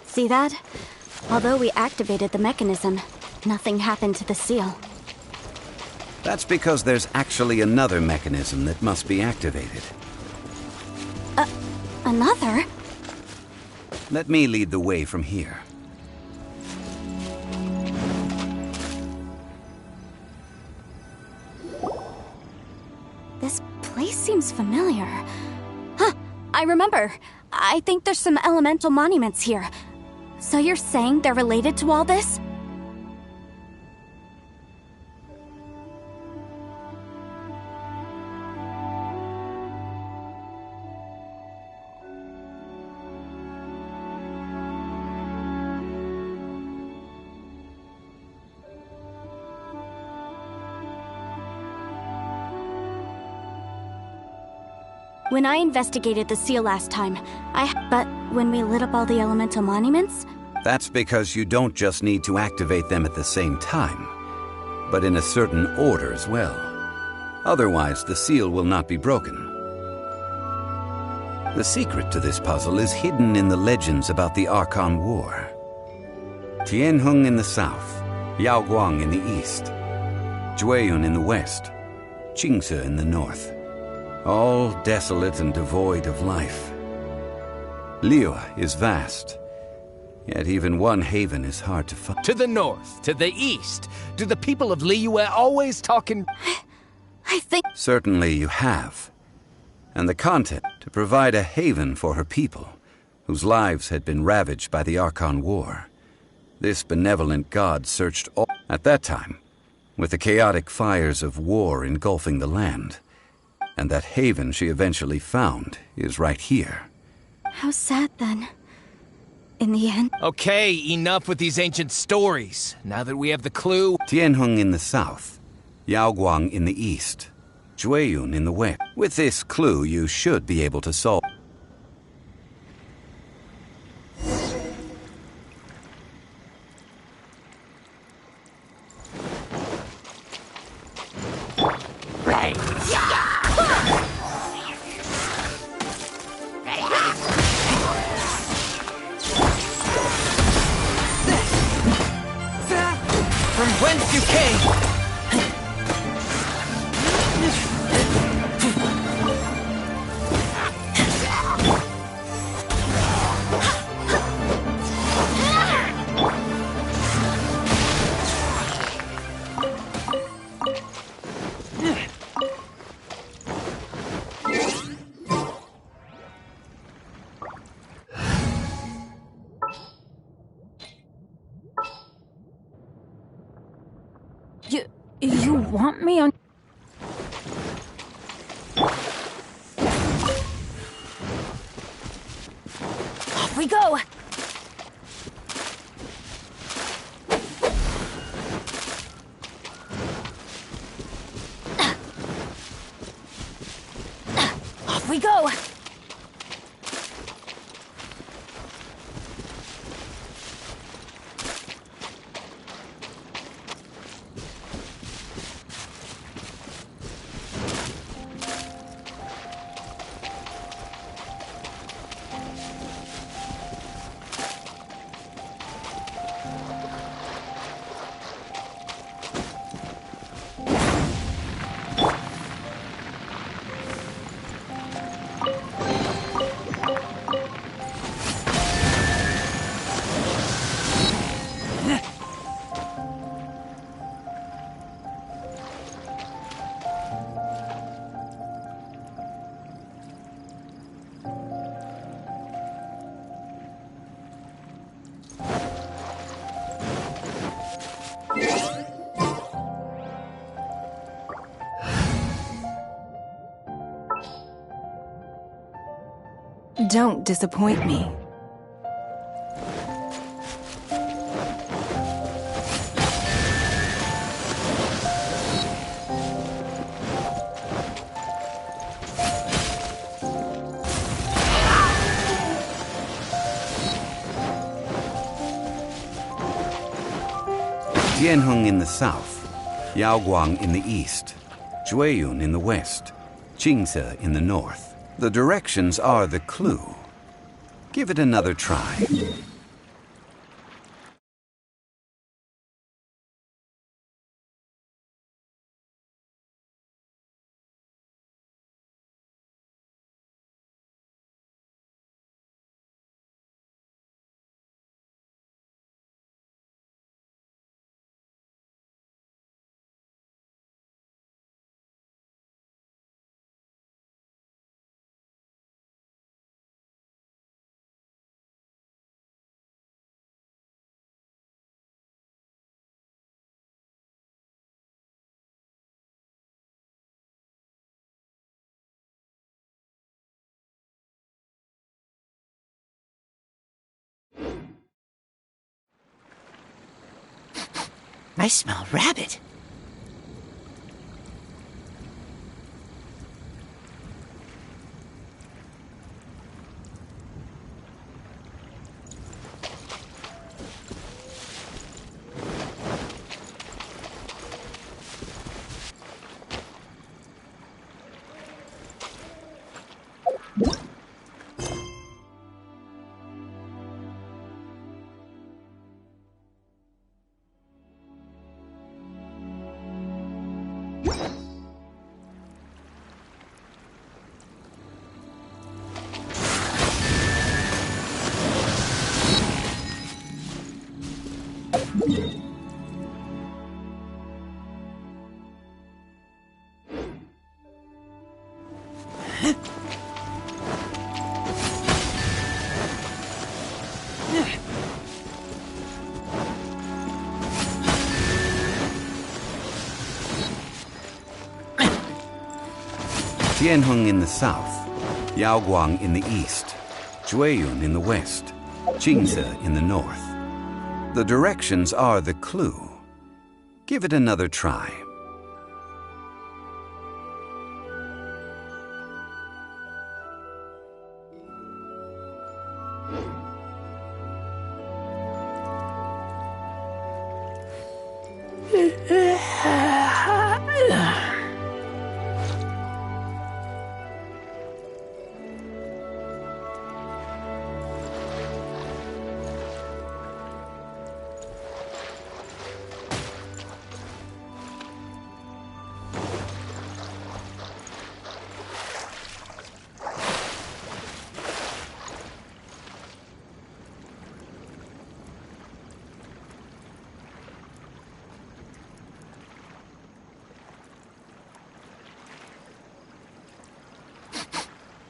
[SPEAKER 3] See that? Although we activated the mechanism, nothing happened to the seal.
[SPEAKER 9] That's because there's actually another mechanism that must be activated.
[SPEAKER 3] Another?
[SPEAKER 9] Let me lead the way from here.
[SPEAKER 3] This place seems familiar. Huh, I remember. I think there's some elemental monuments here. So you're saying they're related to all this? When I investigated the seal last time, But when we lit up all the elemental monuments?
[SPEAKER 9] That's because you don't just need to activate them at the same time, but in a certain order as well. Otherwise, the seal will not be broken. The secret to this puzzle is hidden in the legends about the Archon War. Tianheng in the south, Yaoguang in the east, Jueyun in the west, Qingce in the north. All desolate and devoid of life. Liyue is vast, yet even one haven is hard to find.
[SPEAKER 12] To the north, to the east. Do the people of Liyue always talk in...
[SPEAKER 3] I think...
[SPEAKER 9] Certainly you have. And the content to provide a haven for her people, whose lives had been ravaged by the Archon War. This benevolent god searched all at that time, with the chaotic fires of war engulfing the land. And that haven she eventually found is right here.
[SPEAKER 3] How sad, then. In the end...
[SPEAKER 12] Okay, enough with these ancient stories. Now that we have the clue...
[SPEAKER 9] Tianheng in the south, Yaoguang in the east, Jueyun in the west. With this clue, you should be able to solve...
[SPEAKER 1] Right.
[SPEAKER 4] From whence you came!
[SPEAKER 2] You want me on... Off we go! Off we go!
[SPEAKER 15] Don't disappoint me.
[SPEAKER 9] Tianheng in the south, Yaoguang in the east, Jueyun in the west, Qingce in the north. The directions are the clue. Give it another try.
[SPEAKER 1] I smell rabbit.
[SPEAKER 9] Tianheng in the south, Yaoguang in the east, Jueyun in the west, Jingze in the north. The directions are the clue. Give it another try.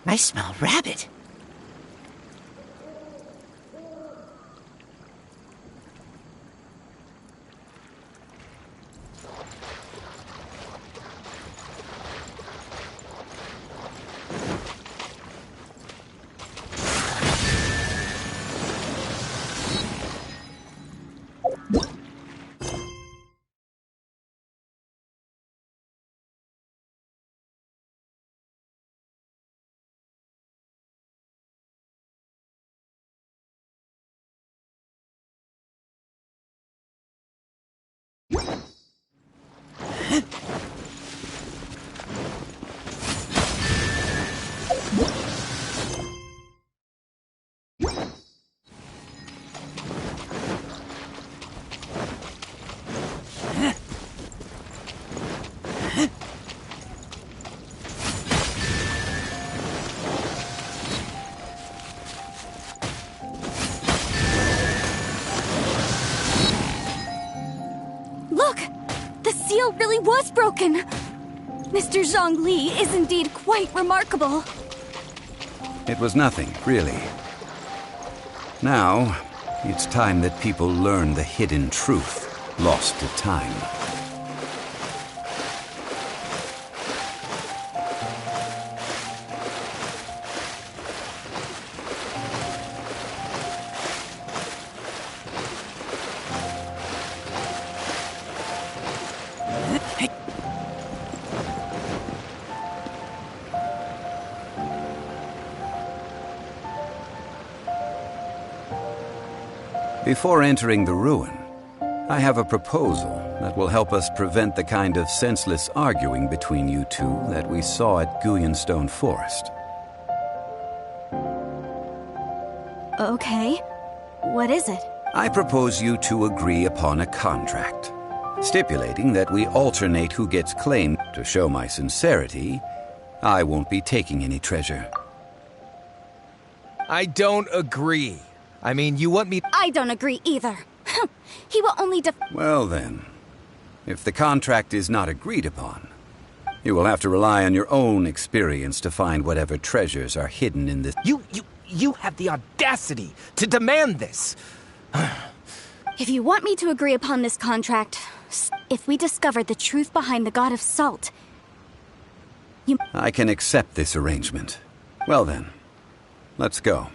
[SPEAKER 1] I smell rabbit.
[SPEAKER 3] Really was broken. Mr. Zhongli is indeed quite remarkable.
[SPEAKER 9] It was nothing, really. Now, it's time that people learn the hidden truth lost to time. Before entering the ruin, I have a proposal that will help us prevent the kind of senseless arguing between you two that we saw at Guyanstone Forest.
[SPEAKER 3] Okay. What is it?
[SPEAKER 9] I propose you two agree upon a contract, stipulating that we alternate who gets claimed. To show my sincerity, I won't be taking any treasure.
[SPEAKER 12] I don't agree. I mean, you want me...
[SPEAKER 3] I don't agree either. He will only
[SPEAKER 9] Well then, if the contract is not agreed upon, you will have to rely on your own experience to find whatever treasures are hidden in this...
[SPEAKER 12] You have the audacity to demand this!
[SPEAKER 3] If you want me to agree upon this contract, if we discover the truth behind the God of Salt,
[SPEAKER 9] I can accept this arrangement. Well then, let's go.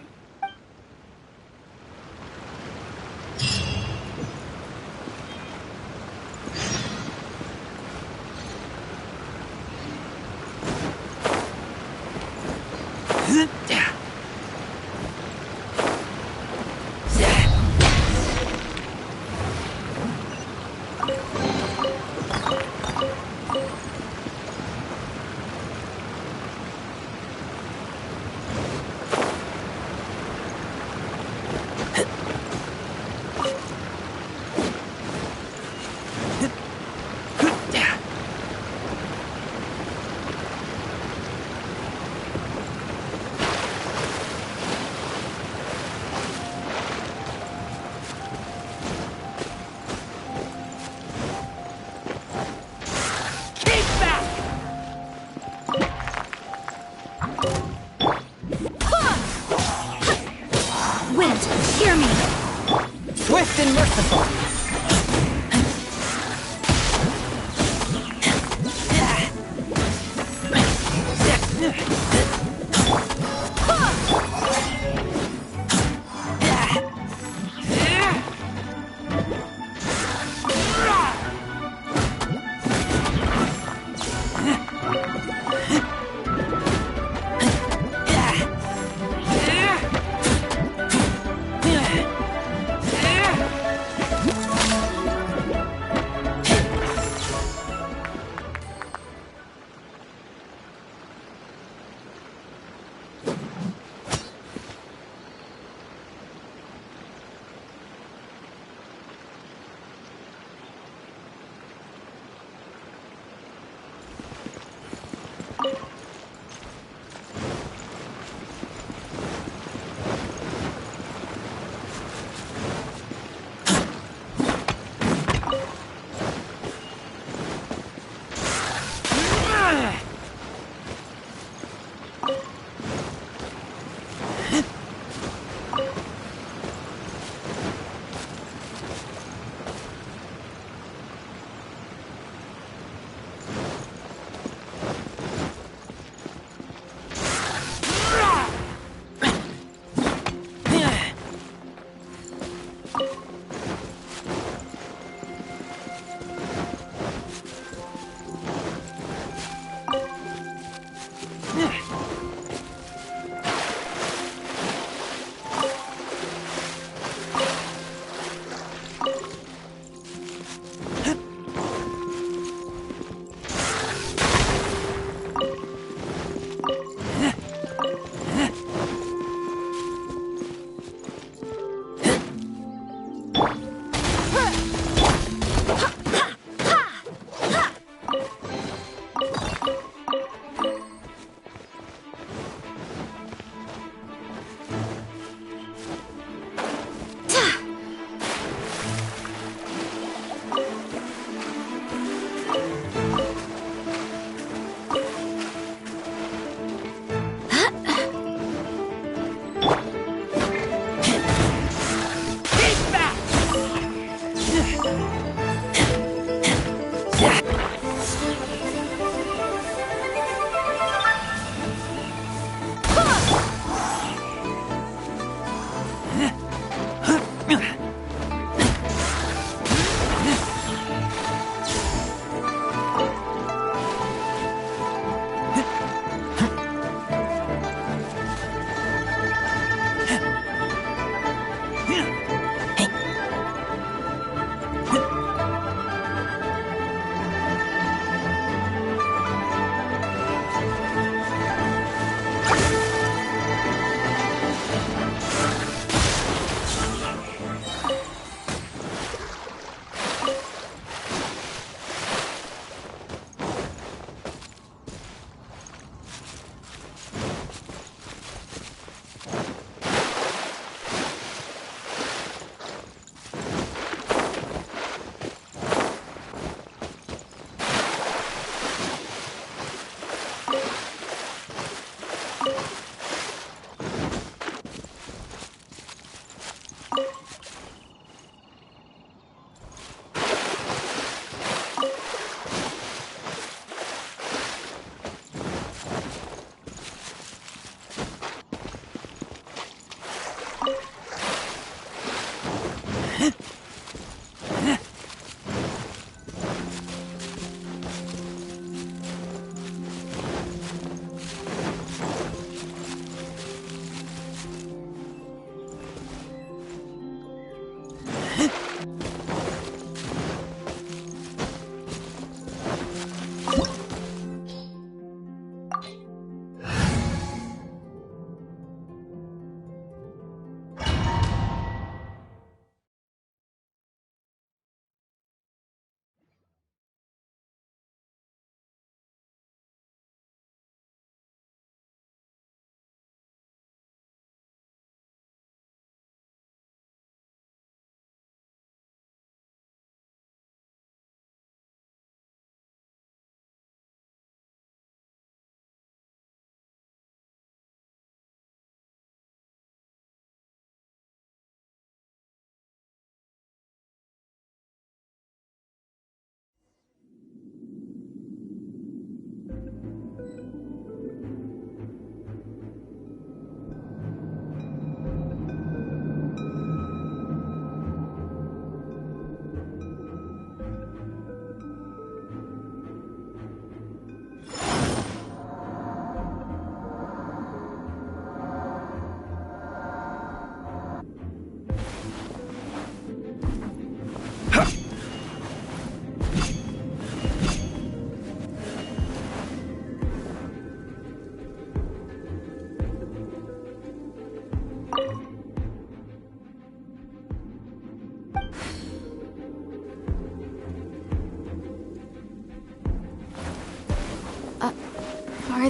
[SPEAKER 4] Swift and merciful.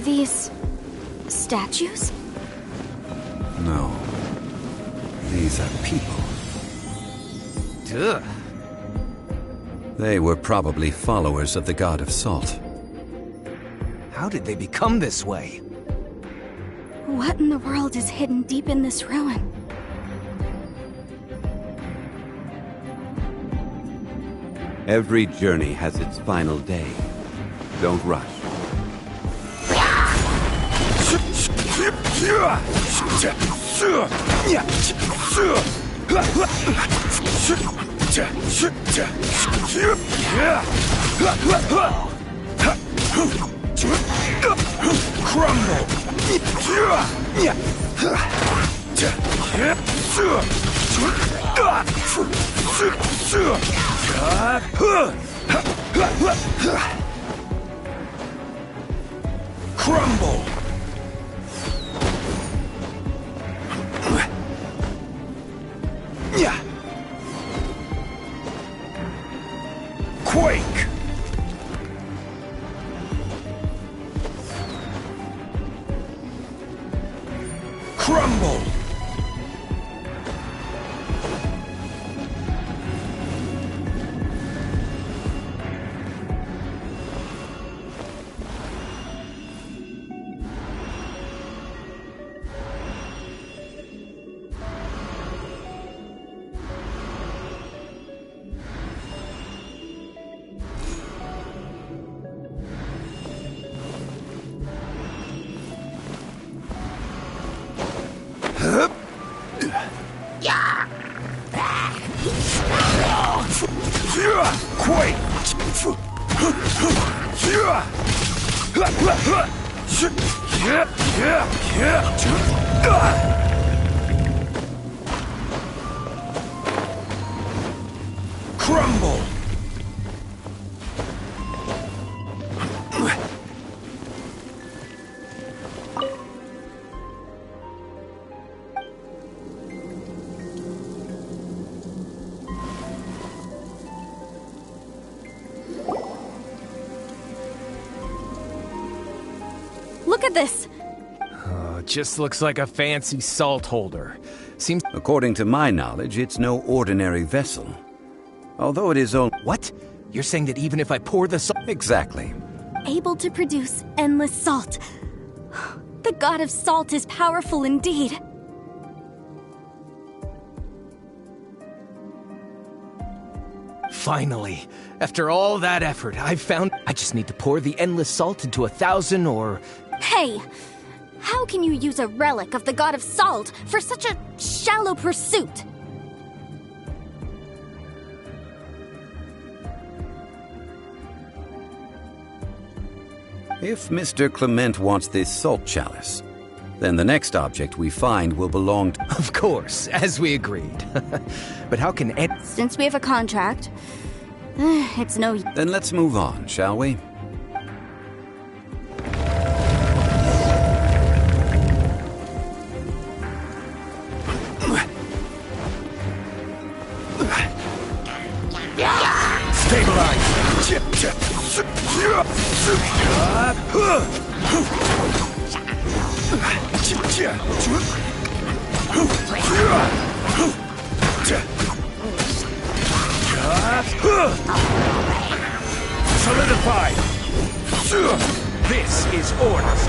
[SPEAKER 3] Are these statues?
[SPEAKER 9] No. These are people.
[SPEAKER 12] Duh.
[SPEAKER 9] They were probably followers of the god of salt.
[SPEAKER 12] How did they become this way?
[SPEAKER 3] What in the world is hidden deep in this ruin?
[SPEAKER 16] Every journey has its final day. Don't rush.
[SPEAKER 10] Crumble! Crumble! Quake! Crumble! Quake! Crumble!
[SPEAKER 3] Look at this!
[SPEAKER 12] Oh, just looks like a fancy salt holder. Seems...
[SPEAKER 9] According to my knowledge, it's no ordinary vessel. Although it is only...
[SPEAKER 12] What? You're saying that even if I pour the salt...
[SPEAKER 9] Exactly.
[SPEAKER 3] Able to produce endless salt. The god of salt is powerful indeed.
[SPEAKER 12] Finally, after all that effort, I've found... I just need to pour the endless salt into 1,000 or...
[SPEAKER 3] Hey! How can you use a relic of the god of salt for such a shallow pursuit?
[SPEAKER 9] If Mr. Clement wants this salt chalice, then the next object we find will belong to...
[SPEAKER 12] Of course, as we agreed. But how can...
[SPEAKER 3] Since we have a contract, it's no...
[SPEAKER 9] Then let's move on, shall we?
[SPEAKER 10] Solidify! This is orders.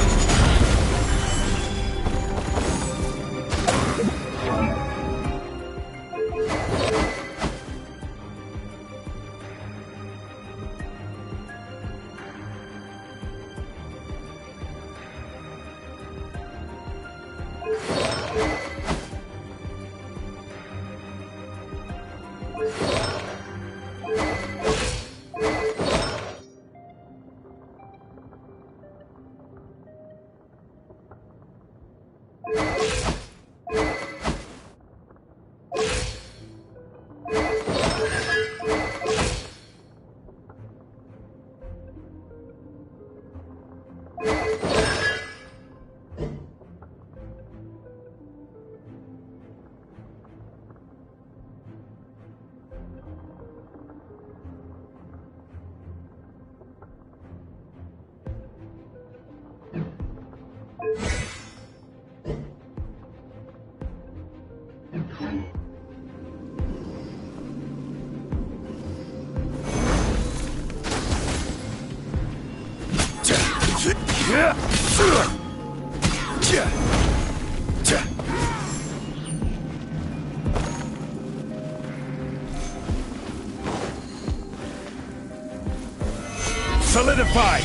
[SPEAKER 10] Solidify!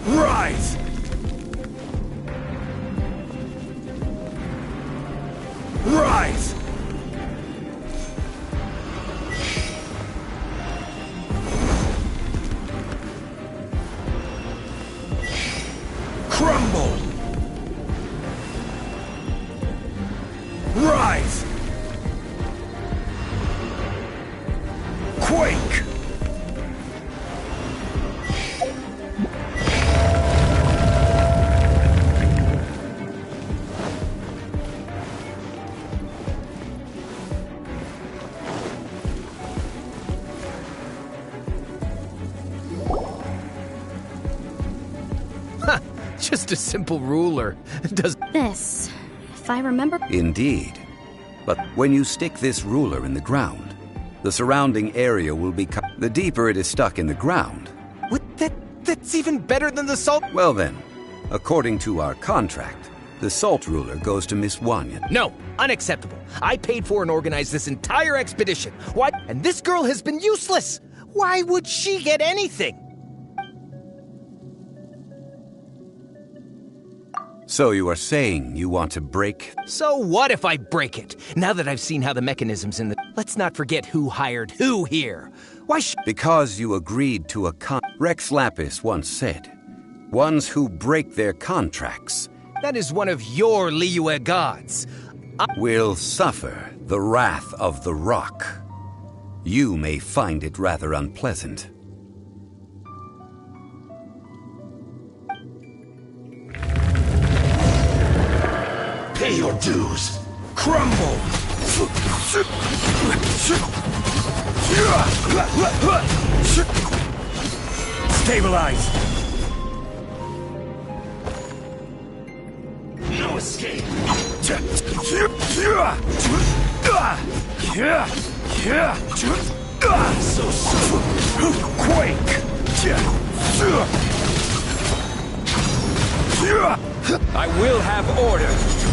[SPEAKER 10] Rise! Rise! Crumble! Rise! Quake!
[SPEAKER 12] Just a simple ruler. Does
[SPEAKER 3] this, if I remember...
[SPEAKER 9] Indeed. But when you stick this ruler in the ground, the surrounding area will become... The deeper it is stuck in the ground...
[SPEAKER 12] What? That's even better than the salt...
[SPEAKER 9] Well then, according to our contract, the salt ruler goes to Miss Wanyan.
[SPEAKER 12] No, unacceptable. I paid for and organized this entire expedition. Why? And this girl has been useless. Why would she get anything?
[SPEAKER 9] So you are saying you want to break?
[SPEAKER 12] So what if I break it? Now that I've seen how the mechanism's in the... Let's not forget who hired who here. Why
[SPEAKER 9] Because you agreed to a Rex Lapis once said, ones who break their contracts...
[SPEAKER 12] That is one of your Liyue gods.
[SPEAKER 9] Will suffer the wrath of the rock. You may find it rather unpleasant.
[SPEAKER 10] Pay your dues. Crumble. Stabilize. No escape. So soon. Quake.
[SPEAKER 4] I will have order.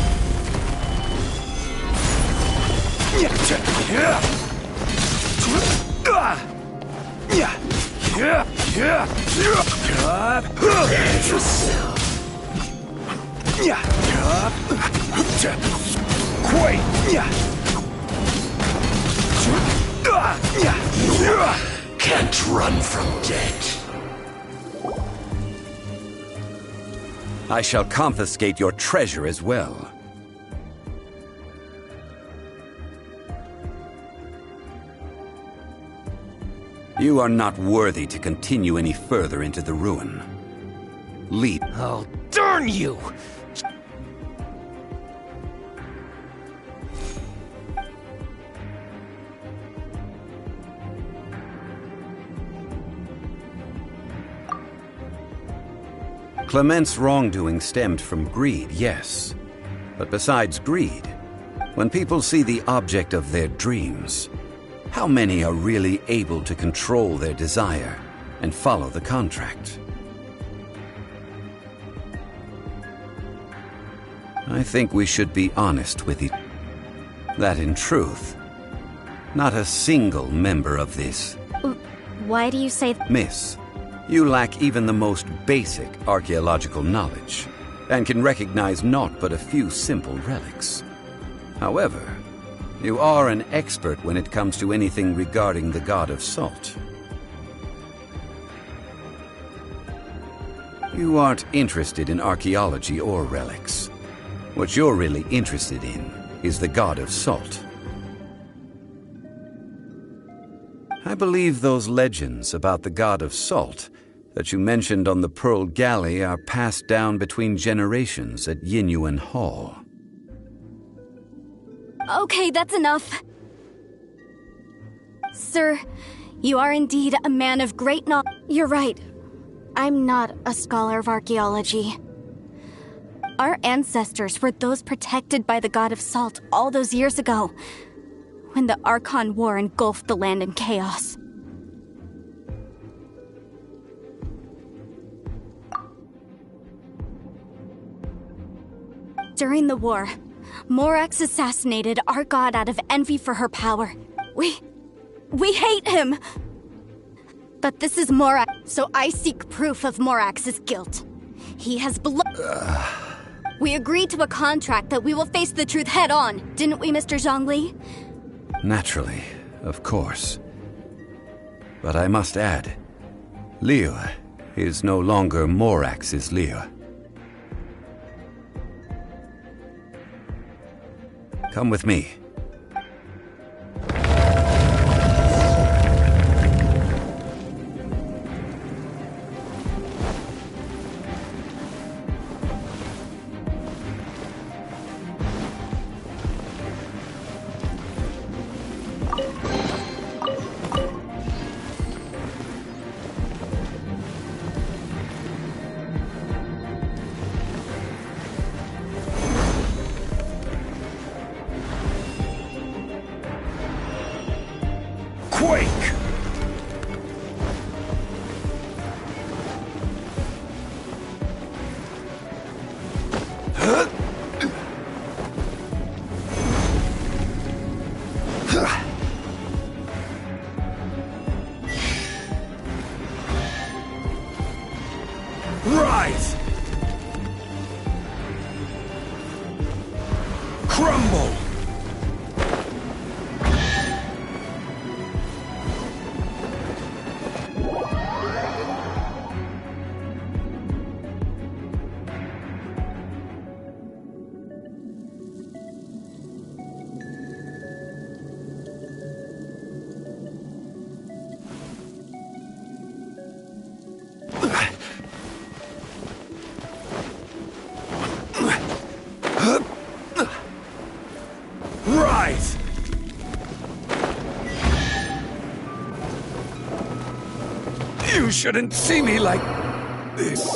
[SPEAKER 10] Can't run from death.
[SPEAKER 9] I shall confiscate your treasure as well. You are not worthy to continue any further into the ruin. Leap.
[SPEAKER 12] Oh, darn you!
[SPEAKER 9] Clement's wrongdoing stemmed from greed, yes. But besides greed, when people see the object of their dreams, how many are really able to control their desire and follow the contract? I think we should be honest with each other. That in truth, not a single member of this...
[SPEAKER 3] Why do you say that?
[SPEAKER 9] Miss, you lack even the most basic archaeological knowledge, and can recognize naught but a few simple relics. However, you are an expert when it comes to anything regarding the god of salt. You aren't interested in archaeology or relics. What you're really interested in is the god of salt. I believe those legends about the god of salt that you mentioned on the Pearl Galley are passed down between generations at Yinyuan Hall.
[SPEAKER 3] Okay, that's enough. Sir, you are indeed a man of great knowledge. You're right. I'm not a scholar of archaeology. Our ancestors were those protected by the god of salt all those years ago, when the Archon War engulfed the land in chaos. During the war, Morax assassinated our god out of envy for her power. We hate him! But this is Morax, so I seek proof of Morax's guilt. He has We agreed to a contract that we will face the truth head on, didn't we, Mr. Zhongli?
[SPEAKER 9] Naturally, of course. But I must add, Liyue is no longer Morax's Liyue. Come with me.
[SPEAKER 10] Rise! You shouldn't see me like this.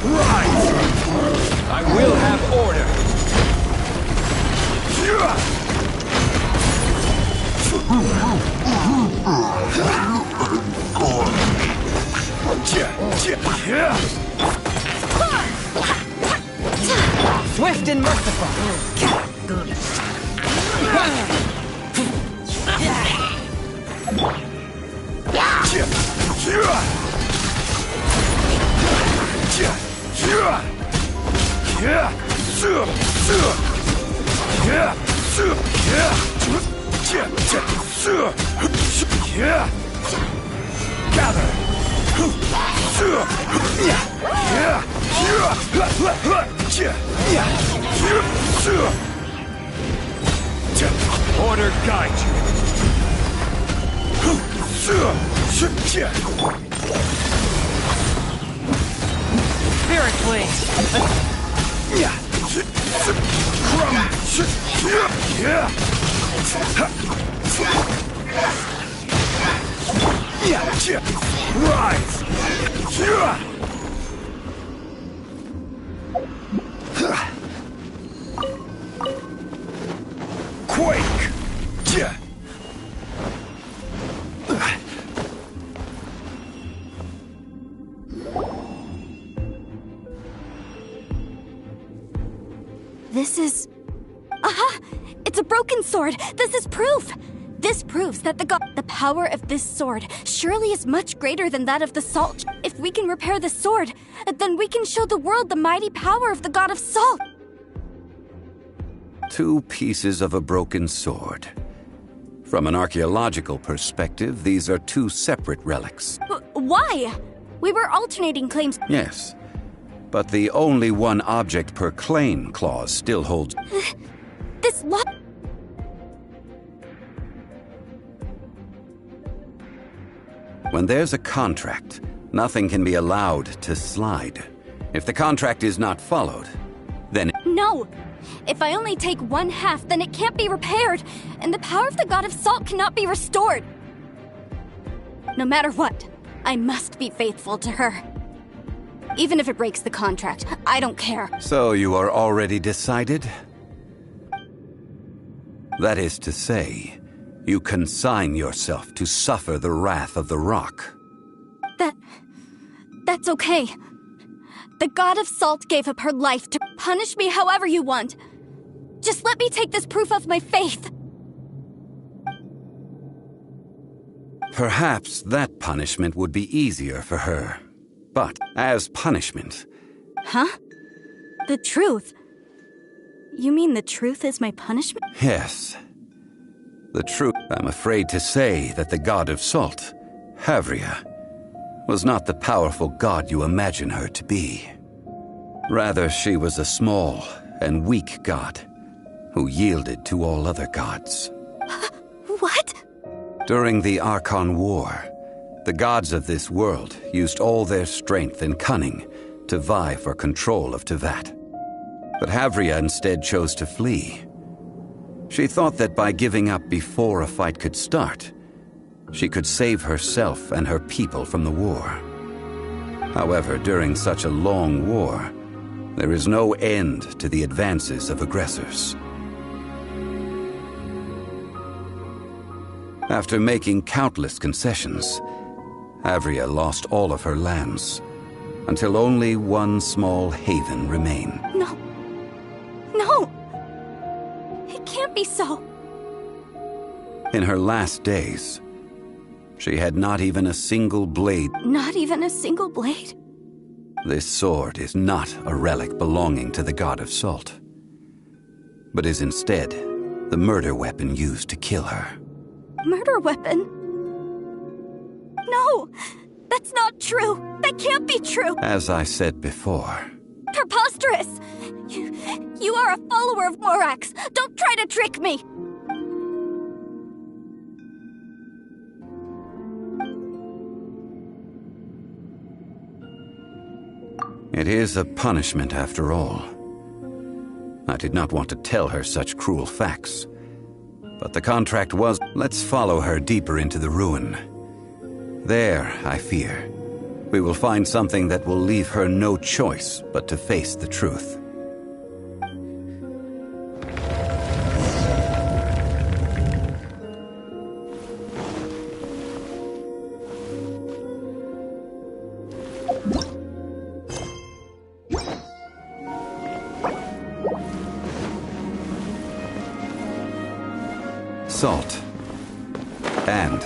[SPEAKER 10] Rise! I will have order.
[SPEAKER 4] Swift and merciful.
[SPEAKER 10] Order guide you.
[SPEAKER 4] Spirit Blade.
[SPEAKER 10] Rise! Quake!
[SPEAKER 3] This is... Aha! It's a broken sword! This is proof! This proves that the power of this sword surely is much greater than that of the salt. If we can repair the sword, then we can show the world the mighty power of the god of salt.
[SPEAKER 9] 2 pieces of a broken sword. From an archaeological perspective, these are 2 separate relics.
[SPEAKER 3] Why? We were alternating claims.
[SPEAKER 9] Yes, but the only one object per claim clause still holds.
[SPEAKER 3] This law...
[SPEAKER 9] When there's a contract, nothing can be allowed to slide. If the contract is not followed, then...
[SPEAKER 3] No! If I only take 1/2, then it can't be repaired, and the power of the god of salt cannot be restored. No matter what, I must be faithful to her. Even if it breaks the contract, I don't care.
[SPEAKER 9] So you are already decided? That is to say, you consign yourself to suffer the wrath of the rock.
[SPEAKER 3] That's okay. The god of salt gave up her life to punish me however you want. Just let me take this proof of my faith.
[SPEAKER 9] Perhaps that punishment would be easier for her. But as punishment...
[SPEAKER 3] Huh? The truth? You mean the truth is my punishment?
[SPEAKER 9] Yes. The truth, I'm afraid to say that the god of salt, Havria, was not the powerful god you imagine her to be. Rather, she was a small and weak god who yielded to all other gods.
[SPEAKER 3] What?
[SPEAKER 9] During the Archon War, the gods of this world used all their strength and cunning to vie for control of Tevat. But Havria instead chose to flee. She thought that by giving up before a fight could start, she could save herself and her people from the war. However, during such a long war, there is no end to the advances of aggressors. After making countless concessions, Havria lost all of her lands, until only one small haven remained.
[SPEAKER 3] No. No! It can't be so.
[SPEAKER 9] In her last days, she had not even a single blade.
[SPEAKER 3] Not even a single blade?
[SPEAKER 9] This sword is not a relic belonging to the god of salt, but is instead the murder weapon used to kill her.
[SPEAKER 3] Murder weapon? No! That's not true! That can't be true!
[SPEAKER 9] As I said before...
[SPEAKER 3] Preposterous! You are a follower of Morax! Don't try to trick me!
[SPEAKER 9] It is a punishment after all. I did not want to tell her such cruel facts. But the contract was, let's follow her deeper into the ruin. There, I fear, we will find something that will leave her no choice but to face the truth. Salt and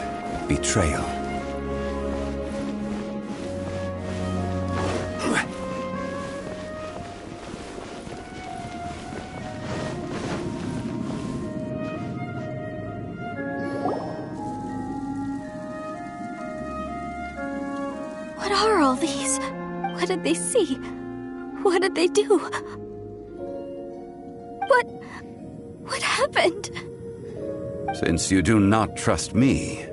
[SPEAKER 9] betrayal.
[SPEAKER 3] What are all these? What did they see? What did they do? What happened?
[SPEAKER 9] Since you do not trust me,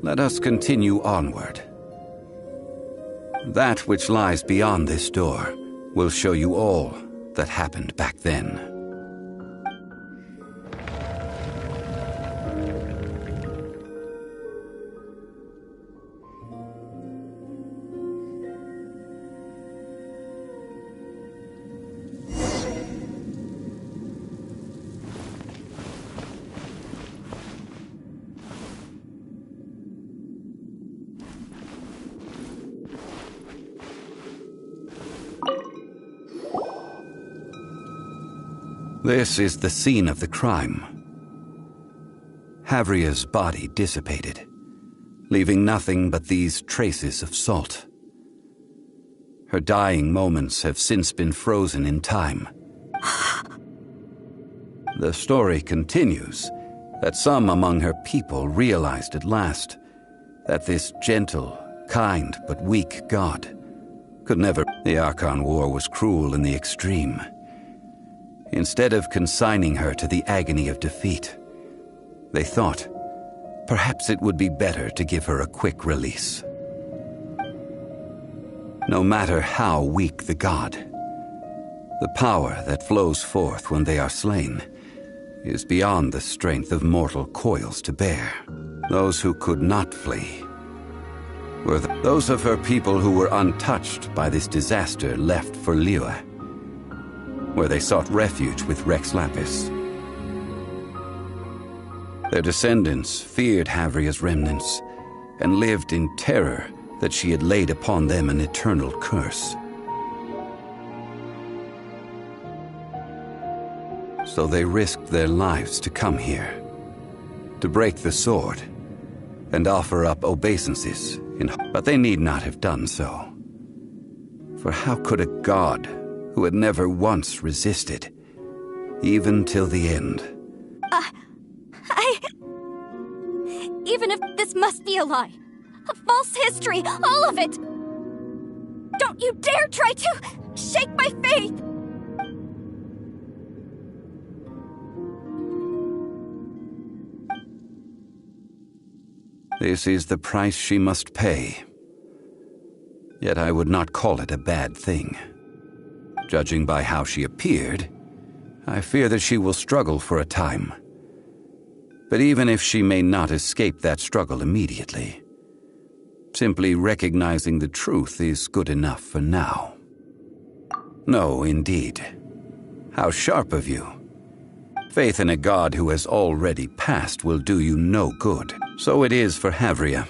[SPEAKER 9] let us continue onward. That which lies beyond this door will show you all that happened back then. This is the scene of the crime. Havria's body dissipated, leaving nothing but these traces of salt. Her dying moments have since been frozen in time. The story continues that some among her people realized at last that this gentle, kind, but weak god could never... The Archon War was cruel in the extreme. Instead of consigning her to the agony of defeat, they thought perhaps it would be better to give her a quick release. No matter how weak the god, the power that flows forth when they are slain is beyond the strength of mortal coils to bear. Those who could not flee were those of her people who were untouched by this disaster left for Liyue, where they sought refuge with Rex Lapis. Their descendants feared Havria's remnants and lived in terror that she had laid upon them an eternal curse. So they risked their lives to come here, to break the sword and offer up obeisances, but they need not have done so. For how could a god who had never once resisted, even till the end?
[SPEAKER 3] Even if this must be a lie, a false history, all of it! Don't you dare try to...
[SPEAKER 13] shake my faith!
[SPEAKER 9] This is the price she must pay. Yet I would not call it a bad thing. Judging by how she appeared, I fear that she will struggle for a time. But even if she may not escape that struggle immediately, simply recognizing the truth is good enough for now. No, indeed. How sharp of you. Faith in a god who has already passed will do you no good. So it is for Havria.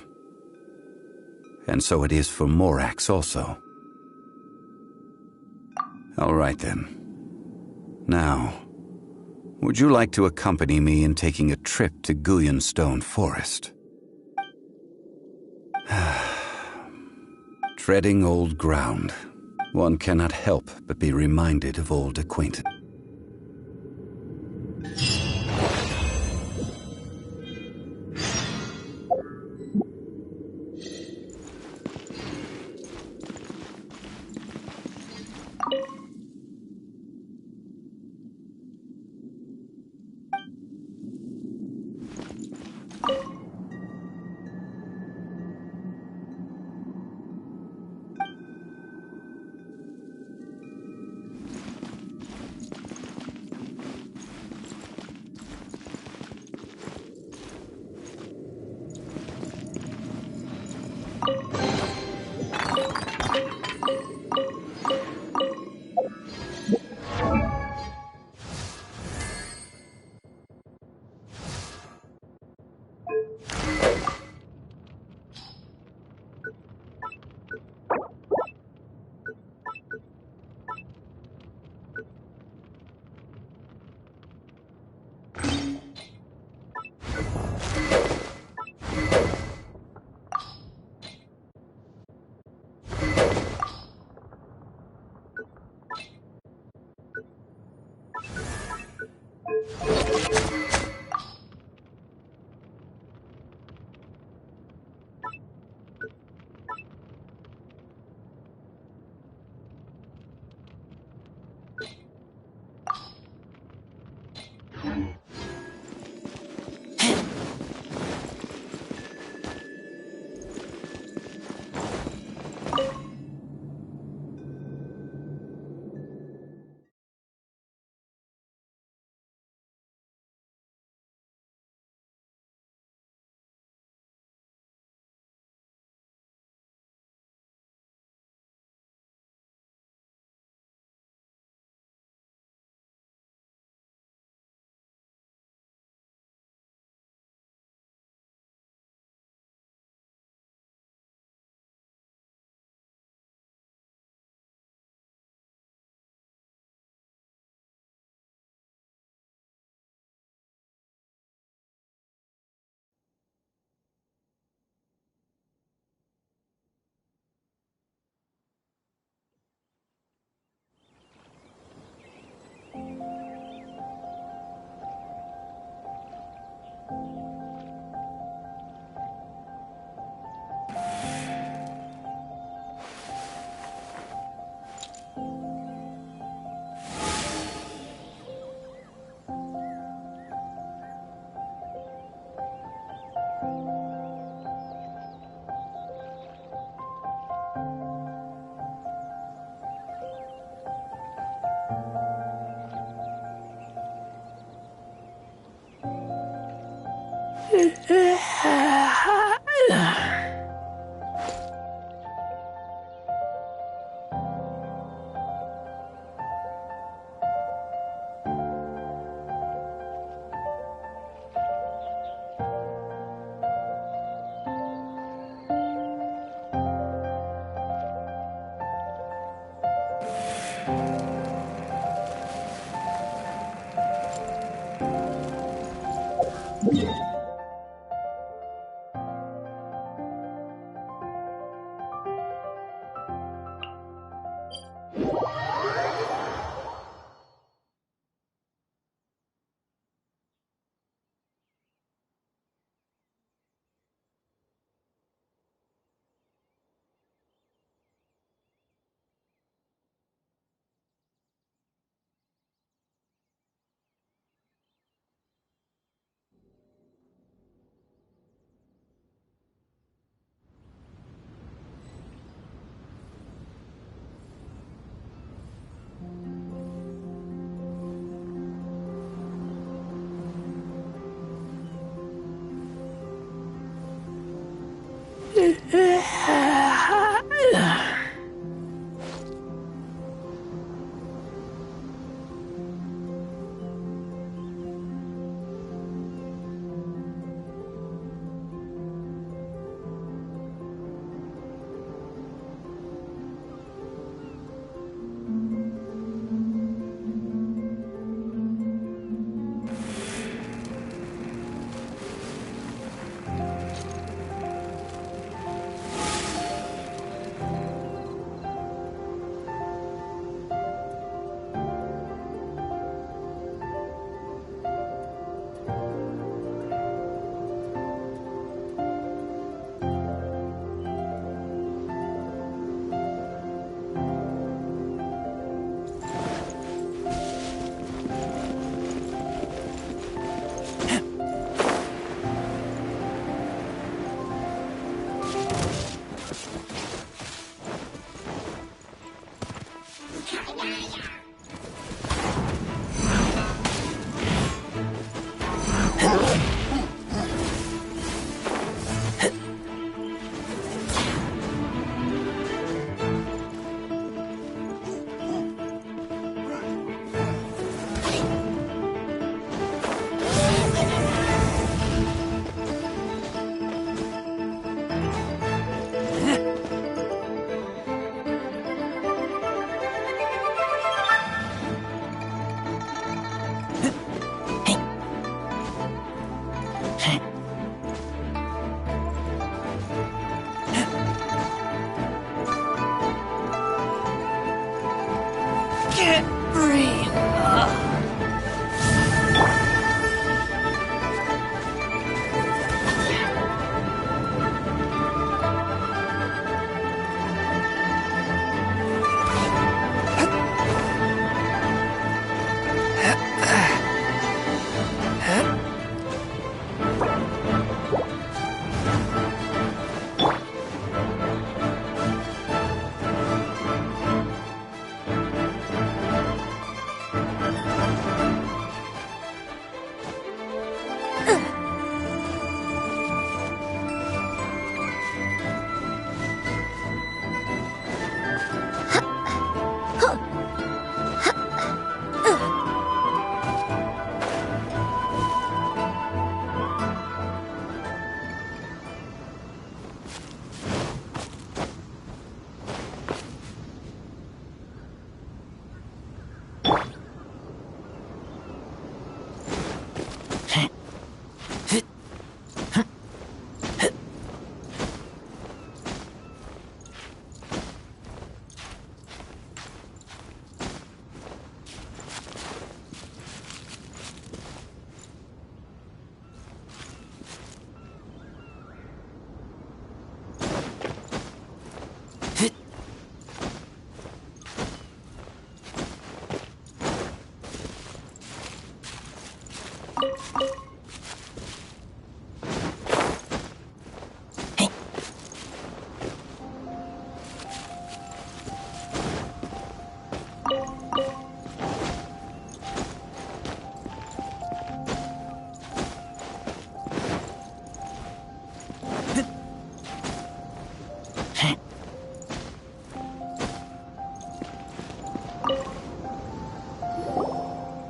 [SPEAKER 9] And so it is for Morax also. All right then. Now, would you like to accompany me in taking a trip to Guyonstone Forest? Treading old ground, one cannot help but be reminded of old acquaintance.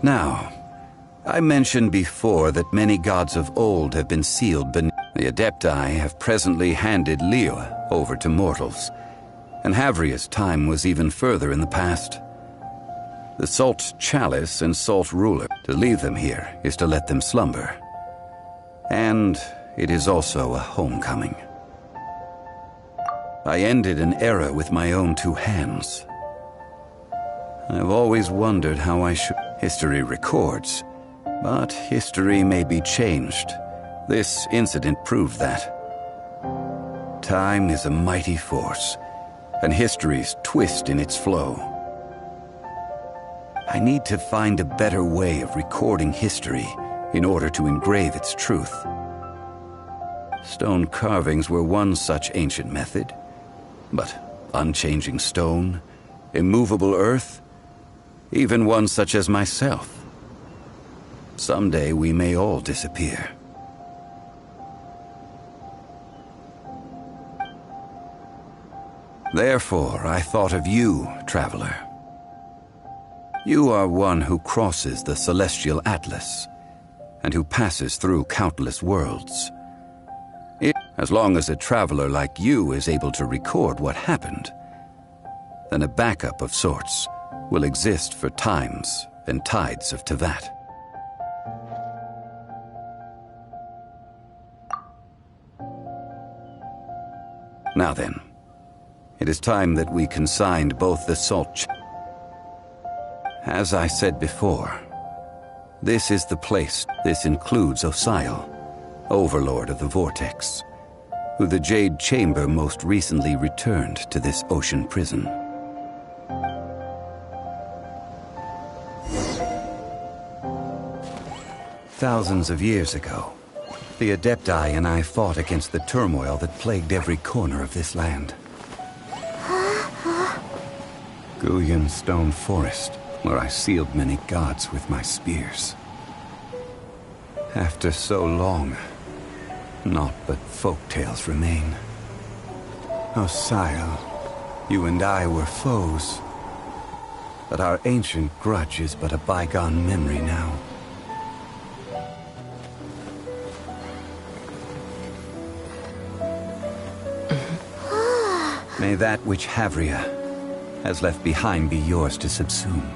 [SPEAKER 9] Now, I mentioned before that many gods of old have been sealed beneath. The Adepti have presently handed Liyue over to mortals, and Havria's time was even further in the past. The Salt Chalice and Salt Ruler, to leave them here is to let them slumber. And it is also a homecoming. I ended an era with my own two hands. I've always wondered how I should. History records, but history may be changed. This incident proved that. Time is a mighty force, and history's twist in its flow. I need to find a better way of recording history in order to engrave its truth. Stone carvings were one such ancient method, but unchanging stone, immovable earth, even one such as myself. Someday we may all disappear. Therefore, I thought of you, traveler. You are one who crosses the celestial atlas, and who passes through countless worlds. As long as a traveler like you is able to record what happened, then a backup of sorts will exist for times and tides of Tevat. Now then, it is time that we consigned both the salt. As I said before, this is the place. This includes Osial, Overlord of the Vortex, who the Jade Chamber most recently returned to this ocean prison. Thousands of years ago, the Adepti and I fought against the turmoil that plagued every corner of this land. Guyan Stone Forest, where I sealed many gods with my spears. After so long, naught but folk tales remain. Osial, you and I were foes, but our ancient grudge is but a bygone memory now. May that which Havria has left behind be yours to subsume.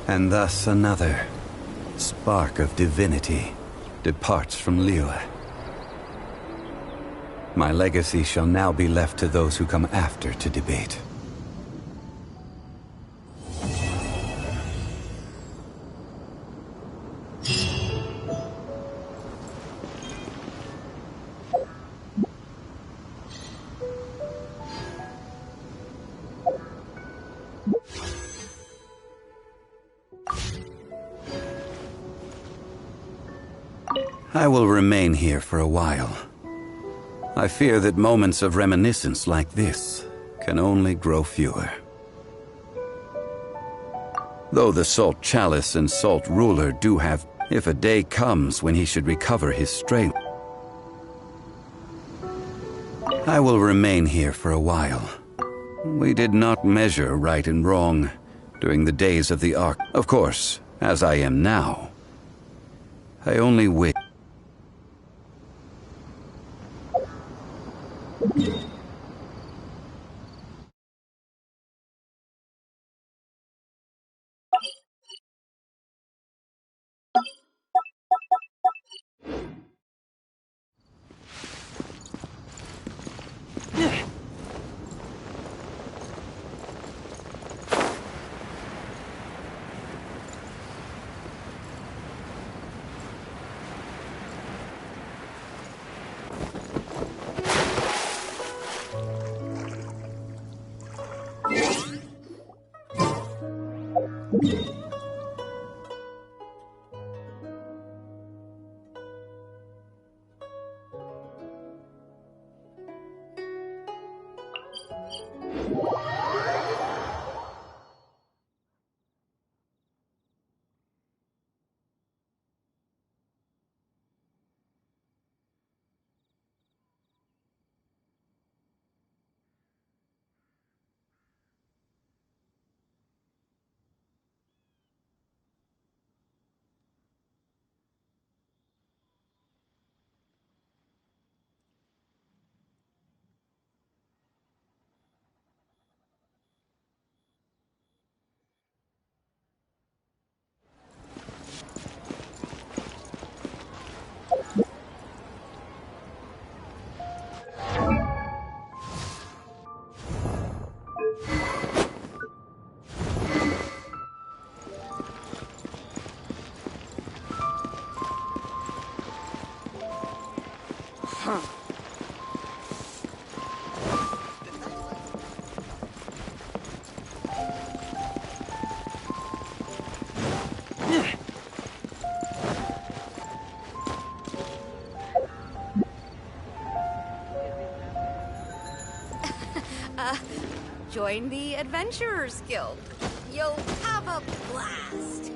[SPEAKER 9] And thus another spark of divinity departs from Liyue. My legacy shall now be left to those who come after to debate. I will remain here for a while. I fear that moments of reminiscence like this can only grow fewer. Though the Salt Chalice and Salt Ruler do have, if a day comes when he should recover his strength, I will remain here for a while. We did not measure right and wrong during the days of the Ark. Of course, as I am now, I only wish.
[SPEAKER 17] Join the Adventurers Guild.
[SPEAKER 13] You'll have a blast.